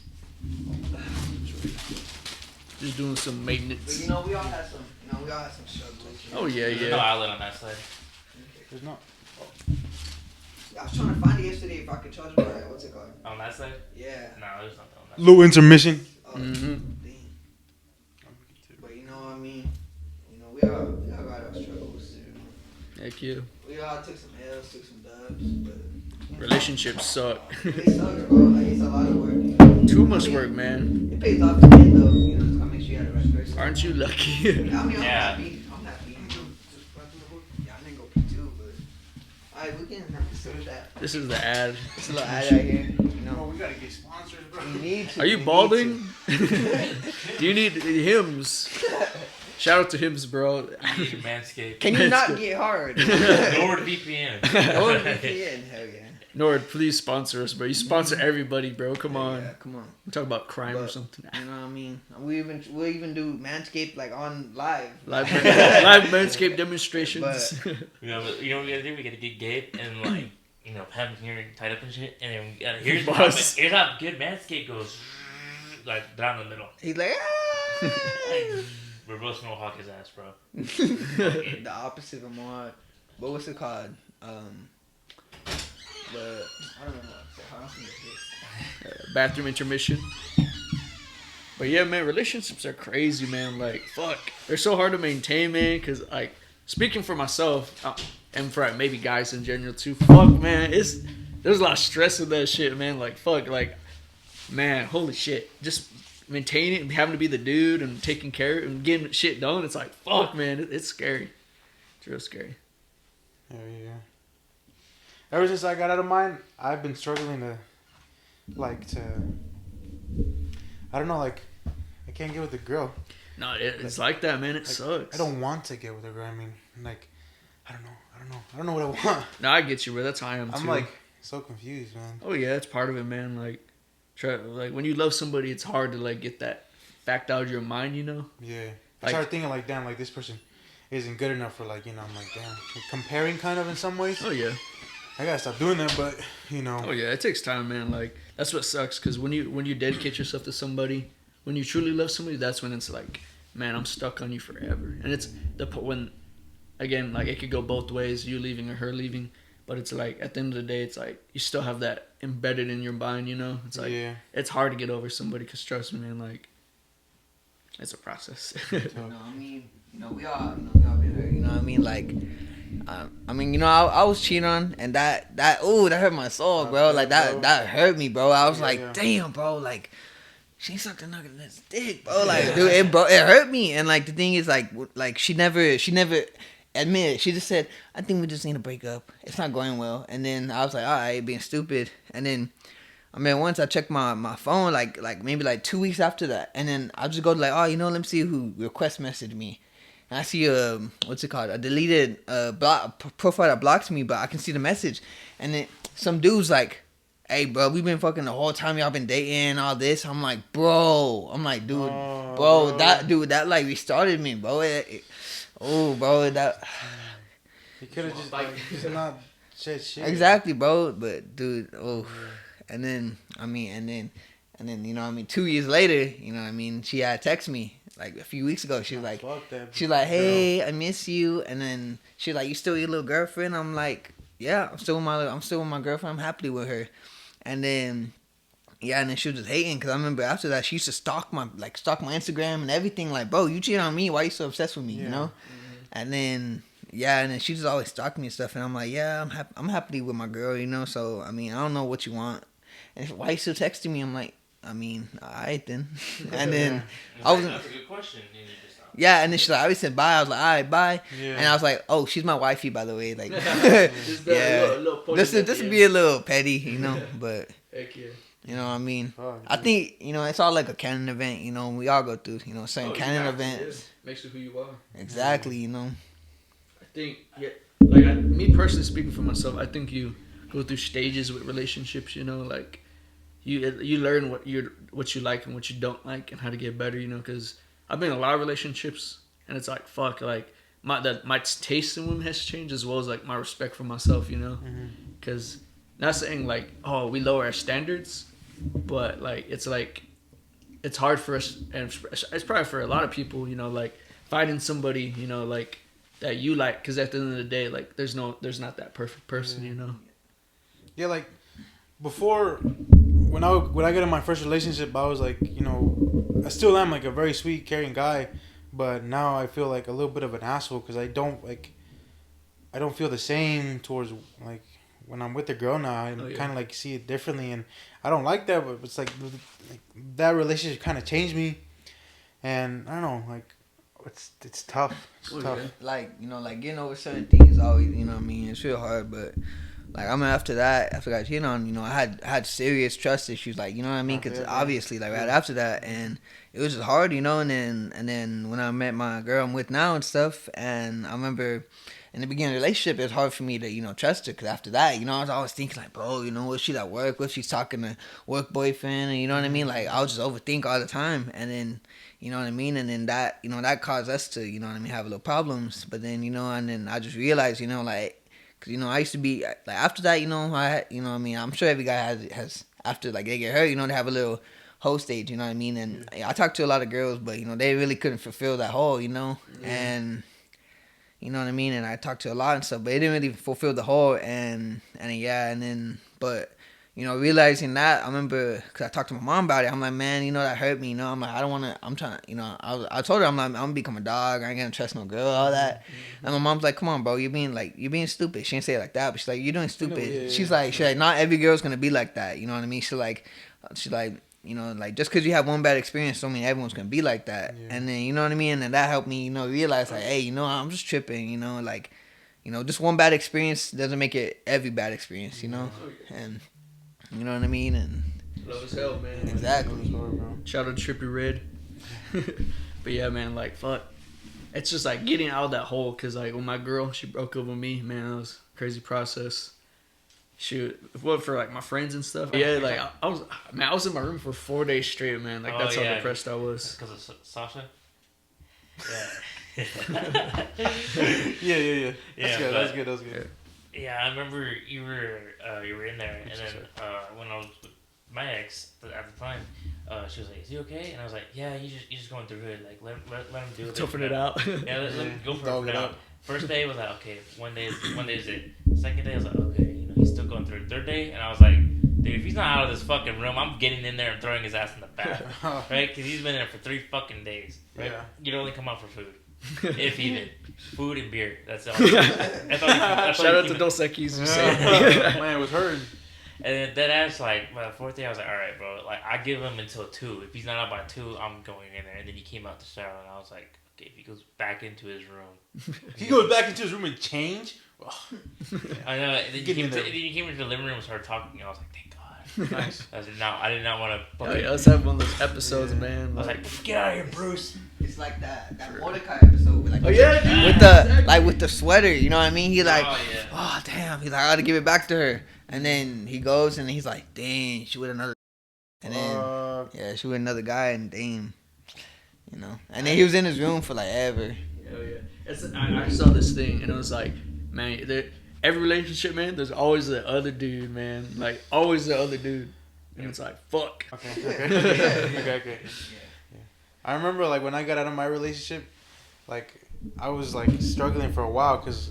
Just doing some maintenance. But you know, we all had some struggles. Oh yeah, There's no outlet on that side. There's not. I was trying to find it yesterday if I could charge my, what's it called? On that side? Yeah. No, there's nothing on that Little intermission. Oh, dang. But you know what I mean? You know, we all got our struggles. Heck yeah. We all took some L's, took some dubs, but relationships suck. It sucks, bro. Like, it's a lot of work. Too much work, man. It pays off to the end, though. You know, to make sure you have the right person. Aren't you lucky? I mean, I'm happy. Yeah, I didn't go pee too, but alright, we can have to switch that. This is the ad. It's a little ad right here. You know, we gotta get sponsors, bro. We need to. Are you balding? Do you need hymns? Shout out to hymns, bro. Manscaped. Can you not get hard? NordVPN. NordVPN, hell yeah. Nord, please sponsor us, bro. You sponsor everybody, bro. Come on. Yeah, come on. We're talking about crime or something. You know what I mean? We'll even do Manscaped like on live. Live Manscaped demonstrations. But, you know what we gotta do? We gotta get Gabe and like, you know, have him here tied up and shit, and then we gotta, here's how good Manscaped goes, like down the middle. He's like, ah! Reverse Mohawk his ass, bro. The opposite of Mohawk. What was it called? I don't know. Bathroom intermission. But yeah, man, relationships are crazy, man. Like, fuck. They're so hard to maintain, man. Because, like, speaking for myself, and for maybe guys in general, too, fuck, man. There's a lot of stress in that shit, man. Like, fuck. Like, man, holy shit. Just maintaining, having to be the dude and taking care and getting shit done. It's like, fuck, man, it's scary. It's real scary. Yeah. Ever since I got out of mine, I've been struggling to, I don't know, like, I can't get with a girl. No, it's like that, man. It sucks. I don't want to get with a girl. I mean, like, I don't know what I want. No, I get you, bro. That's how I am too. I'm like so confused, man. Oh yeah, that's part of it, man. Like when you love somebody, it's hard to like get that fact out of your mind, you know. Yeah, I started thinking like, damn, like this person isn't good enough for like, you know. I'm like, damn, like, comparing kind of in some ways. Oh yeah. I gotta stop doing that, but you know. Oh yeah, it takes time, man. Like that's what sucks, because when you dedicate yourself to somebody, when you truly love somebody, that's when it's like, man, I'm stuck on you forever. And it's when, again, like it could go both ways, you leaving or her leaving, but it's like at the end of the day, it's like you still have that embedded in your mind, you know. It's like it's hard to get over somebody, because trust me, man, like it's a process. I mean, we all been hurt. You know what I mean? Like, I mean, I was cheating on, and that hurt my soul, bro. Like that hurt me, bro. I was like, damn, bro, like she sucked a nugget in this dick, bro. Like, dude, it hurt me. And like the thing is, like she never admitted. She just said, I think we just need to break up. It's not going well. And then I was like, all right, being stupid. And then, I mean, once I checked my phone, like maybe like 2 weeks after that, and then I just go to like, oh, let me see who request messaged me. And I see what's it called? A deleted profile that blocks me, but I can see the message. And then some dude's like, hey, bro, we've been fucking the whole time y'all been dating, all this. I'm like, bro. I'm like, dude, bro, that like restarted me, bro. Bro, that. You could have just like not said shit. Exactly, bro. But dude, and then I mean, 2 years later, she had text me like a few weeks ago. She was like, hey, I miss you. And then she was like, you still your little girlfriend? I'm like, yeah, I'm still with my girlfriend. I'm happily with her. And then, and then she was just hating, because I remember after that, she used to stalk my Instagram and everything. Like, bro, you cheated on me. Why you so obsessed with me, you know? Mm-hmm. And then she just always stalking me and stuff. And I'm like, yeah, I'm happily with my girl, you know? So, I mean, I don't know what you want. And why you still texting me? I'm like, I mean, all right then. And then that's a good question. Yeah, and then she's like, I already said bye. I was like, all right, bye. Yeah. And I was like, oh, she's my wifey, by the way. Like, this would be a little petty, you know, but, heck yeah. You know what I mean? I think, it's all like a canon event, we all go through, certain canon events. Makes you who you are. Exactly, I think, me personally speaking for myself, I think you go through stages with relationships, like, you learn what you like and what you don't like and how to get better, because I've been in a lot of relationships, and it's like, fuck, like, my taste in women has changed, as well as, like, my respect for myself, because not saying, like, oh, we lower our standards, but, like, it's hard for us, and it's probably for a lot of people, like, finding somebody, like, that you like, because at the end of the day, like, there's not that perfect person, Yeah, like, before, when I got in my first relationship, I was like, I still am like a very sweet, caring guy, but now I feel like a little bit of an asshole, because I don't feel the same towards, like, when I'm with a girl now. I kind of like see it differently, and I don't like that, but it's like that relationship kind of changed me, and I don't know, like, it's tough. It's tough. Like, like getting over certain things always, it's real hard, but like, I mean, after I got cheated on, I had serious trust issues, like, because obviously, like, right after that, and it was just hard, and then when I met my girl I'm with now and stuff, and I remember in the beginning of the relationship, it was hard for me to, trust her, because after that, I was always thinking, like, bro, what she's at work, what she's talking to work boyfriend, and you know what I mean, like, I would just overthink all the time, and then, you know what I mean, and then that, that caused us to, have a little problems, but then, and then I just realized, like, because, I used to be, like, after that, I'm sure every guy has after, like, they get hurt, they have a little hoe stage, you know what I mean, and I talked to a lot of girls, but, they really couldn't fulfill that hole, and, you know what I mean, and I talked to a lot and stuff, but it didn't really fulfill the hole, and then, but, realizing that, I remember, because I talked to my mom about it, I'm like, man, that hurt me, I'm like, I don't want to, I'm trying to, I told her, I'm like, I'm going to become a dog, I ain't going to trust no girl, all that, and my mom's like, come on, bro, you're being stupid. She didn't say it like that, but she's like, you're doing stupid. She's like, not every girl's going to be like that, you know what I mean, she's like, you know, like just because you have one bad experience, don't mean everyone's gonna be like that. Yeah. And then you know what I mean, and that helped me, you know, realize like, hey, you know, I'm just tripping, you know, like, you know, just one bad experience doesn't make it every bad experience, you know, and you know what I mean, and love as hell, man. Exactly. Shout out to Trippy Red. But yeah, man, like fuck, it's just like getting out of that hole, cause like when my girl, she broke up with me, man, it was a crazy process. Shoot, what for like my friends and stuff. Yeah, like I was in my room for 4 days straight, man. Like that's how depressed I was. Because of Sasha. Yeah. yeah. That's good. Yeah, I remember you were in there, and then when I was with my ex at the time, she was like, "Is he okay?" And I was like, "Yeah, he's just going through it. Like let him do it. Toughen it out. Yeah, let him go for it now." First day was like, okay, one day is it. Second day I was like, okay, you know, he's still going through it. Third day, and I was like, dude, if he's not out of this fucking room, I'm getting in there and throwing his ass in the bath, right? Because he's been there for 3 fucking days, right? Yeah. You'd only come out for food, if even. Food and beer. That's all. Shout out to Dos Equis. Man, it was hurting. And then that ass, like, by the 4th day, I was like, all right, bro. Like, I give him until 2. If he's not out by 2, I'm going in there. And then he came out the shower, and I was like, okay, if he goes back into his room. He goes back into his room and change? Oh. I know. And then you came into the living room and started talking. I was like, thank God. Nice. I did not want to. Let's have one of those episodes, man. I was like, get out of here, Bruce. It's like that Mordecai episode with with the sweater, you know what I mean? He like, oh damn, he's like, I gotta give it back to her, and then he goes and he's like, dang, she with another, and then she with another guy, and dang, you know, and then he was in his room for like ever. Hell yeah, I saw this thing and it was like, man, every relationship, man, there's always the other dude, man, like always the other dude, and it's like, fuck. Okay. I remember, like, when I got out of my relationship, like, I was, like, struggling for a while because,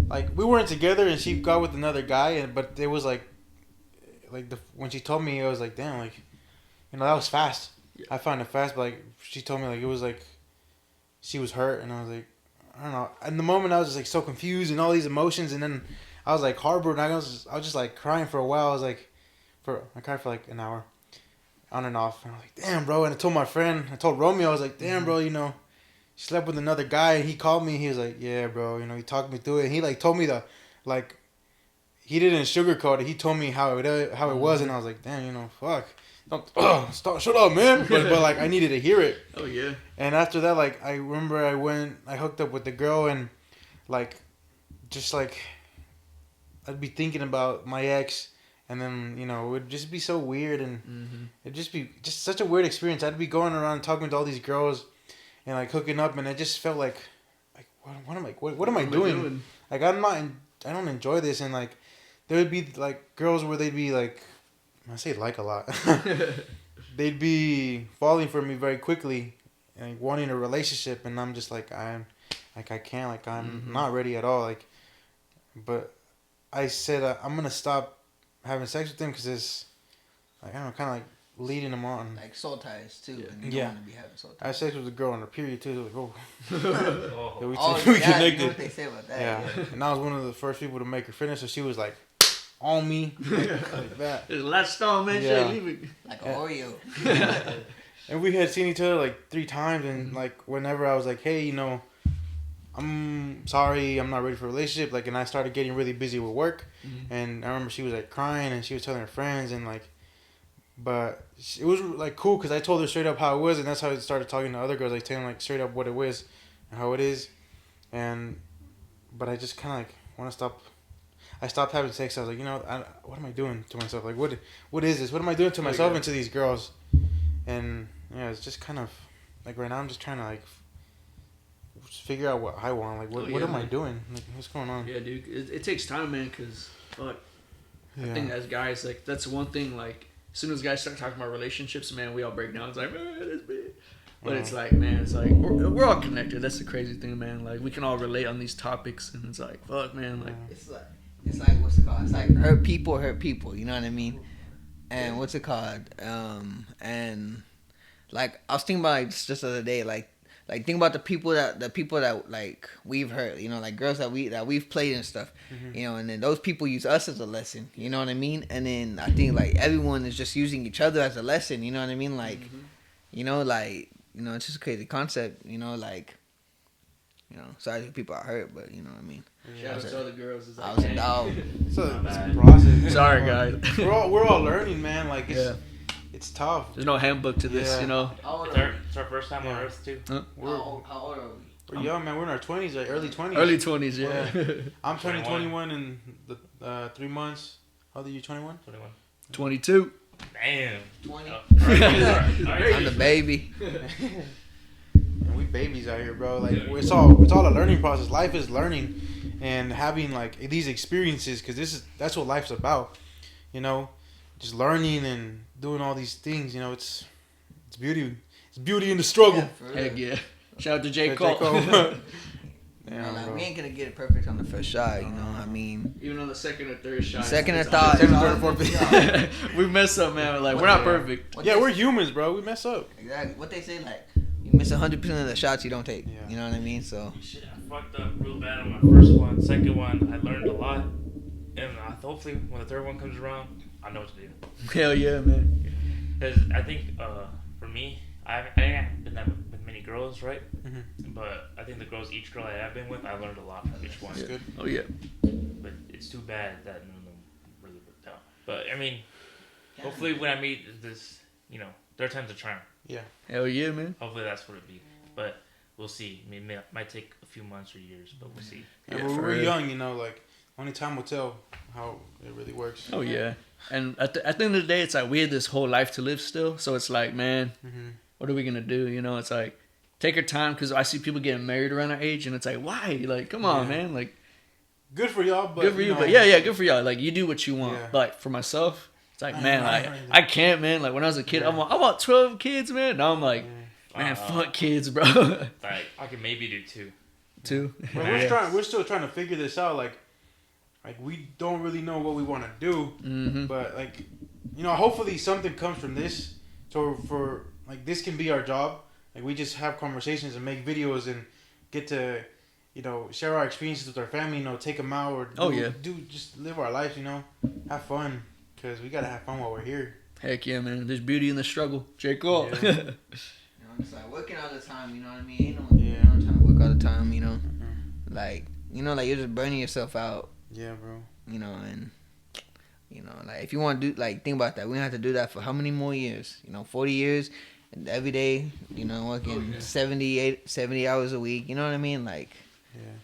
like, we weren't together and she got with another guy, but it was, like when she told me, I was like, damn, like, you know, that was fast. Yeah. I found it fast, but, like, she told me, like, it was, like, she was hurt, and I was, like, I don't know. In the moment, I was just, like, so confused and all these emotions, and then I was, like, harbored, and I was just, like, crying for a while. I was, like, I cried for, like, an hour. On and off, and I was like, damn, bro. And I told Romeo, I was like, damn, bro, you know, she slept with another guy. And he called me, he was like, yeah, bro, you know, he talked me through it, and he like told me he didn't sugarcoat it, he told me how it was, and I was like, damn, you know, fuck, don't shut up, man. But like, I needed to hear it. Oh yeah. And after that, like, I remember I hooked up with the girl, and like, just like, I'd be thinking about my ex. And then, you know, it would just be so weird, and it'd just be just such a weird experience. I'd be going around talking to all these girls and, like, hooking up, and it just felt like what am I doing? Like, I don't enjoy this, and, like, there would be, like, girls where they'd be, like, I say like a lot. They'd be falling for me very quickly and, like, wanting a relationship, and I'm just, like, I can't, like, I'm not ready at all, like, but I said, I'm going to stop having sex with them because it's like, I don't know, kind of like leading them on, like soul ties too. And you don't want to be having soul ties. I had sex with a girl on her period too. Like, we connected. You know what they say about that? Yeah. And I was one of the first people to make her finish, so she was like on me like that. It's latched on, man. Yeah. Like an Oreo. And we had seen each other like 3 times, and like whenever I was like, hey, you know, I'm sorry, I'm not ready for a relationship. Like, and I started getting really busy with work, and I remember she was like crying, and she was telling her friends, and like, but it was like cool because I told her straight up how it was, and that's how I started talking to other girls, like telling like straight up what it was, and how it is, but I just kind of like want to stop. I stopped having sex. I was like, you know, what am I doing to myself? Like, what is this? What am I doing to myself and to these girls? And yeah, it's just kind of like right now I'm just trying to like figure out what I want. Like, what am I doing? Like, what's going on? Yeah, dude. It takes time, man, because, fuck. I think as guys, like, that's one thing, like, as soon as guys start talking about relationships, man, we all break down. It's like, man, it's big. But it's like, man, it's like, we're all connected. That's the crazy thing, man. Like, we can all relate on these topics, and it's like, fuck, man. Like, it's like, what's it called? It's like hurt people, you know what I mean? And what's it called? And, like, I was thinking about, like, just the other day, like, like think about the people that like we've hurt, you know, like girls that we've played and stuff, you know, and then those people use us as a lesson, you know what I mean? And then I think like everyone is just using each other as a lesson, you know what I mean? Like, you know, like, you know, it's just a crazy concept, you know, like, you know, sorry to people I hurt, but you know what I mean. Shout out to other girls. I was a dog. It's a process. Sorry, guys. We're all learning, man. Like it's tough. There's no handbook to this, you know. It's our first time on Earth too. How old are we? We're young, man. We're in our 20s, like early 20s. Early 20s, yeah. I'm turning 21 in the 3 months. How old are you? 21? 21. 22. Damn. 20. I'm the baby. And we babies out here, bro. Like it's all a learning process. Life is learning, and having like these experiences, because that's what life's about. You know, just learning and doing all these things. You know, it's beauty. It's beauty in the struggle. Yeah, Heck yeah. Shout out to J. Cole. You know, like, we ain't gonna get it perfect on the first shot, you know. I mean, even on the second or third shot. Second or third, fourth. We mess up, man. Like, we're not perfect. We're humans, bro. We mess up. Exactly. What they say, like, you miss 100% of the shots you don't take. Yeah. You know what I mean? So. Shit, I fucked up real bad on my first one. Second one, I learned a lot, and hopefully when the third one comes around, I know what to do. Hell yeah, man. Because I think for me, I haven't been that with many girls, right? Mm-hmm. But I think each girl I have been with, I learned a lot from each one. That's good. Oh yeah. But it's too bad that none of them really worked out. But I mean, hopefully when I meet this, you know, there are times to try. Yeah. Hell yeah, man. Hopefully that's what it be. But we'll see. I mean, it might take a few months or years, but we'll see. Yeah, we're young, you know, like only time will tell how it really works. Oh yeah. And at the end of the day, it's like we had this whole life to live still. So it's like, man, what are we gonna do? You know, it's like take your time, because I see people getting married around our age, and it's like, why? Like, come on, man. Like, good for y'all, but good for you, but good for y'all. Like, you do what you want. Yeah. But for myself, it's like, man, I can't, man. Like when I was a kid, I want 12 kids, man. Now I'm like, man, fuck kids, bro. Like I can maybe do two. Well, we're still trying to figure this out. Like we don't really know what we want to do, but like, you know, hopefully something comes from this. So for like this can be our job. Like we just have conversations and make videos and get to, you know, share our experiences with our family. You know, take them out or just live our lives. You know, have fun, because we gotta have fun while we're here. Heck yeah, man. There's beauty in the struggle. J. Cole. Yeah. You know, it's like working all the time. You know what I mean? Ain't no trying to work all the time. You know, like like you're just burning yourself out. Yeah, bro. You know, and you know, like if you want to do, like, think about that. We have to do that for how many more years? You know, 40 years. And every day, you know, working 70 hours a week. You know what I mean? Like,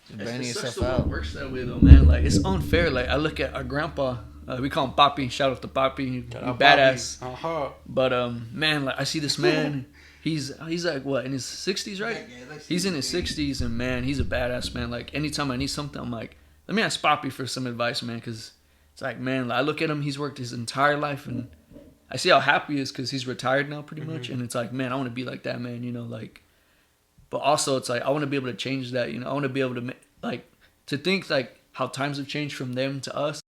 just burning yourself out. It works that way though, man. Like, it's unfair. Like, I look at our grandpa. We call him Papi. Shout out to Papi. He badass. But man, like I see this man. He's like what, in his 60s, right? Yeah, he's in his 60s, and man, he's a badass, man. Like anytime I need something, I'm like, let me ask Papi for some advice, man. Because it's like, man, like, I look at him. He's worked his entire life, and I see how happy he is because he's retired now, pretty much. And it's like, man, I want to be like that, man. You know, like. But also, it's like I want to be able to change that. You know, I want to be able to like to think like how times have changed from them to us.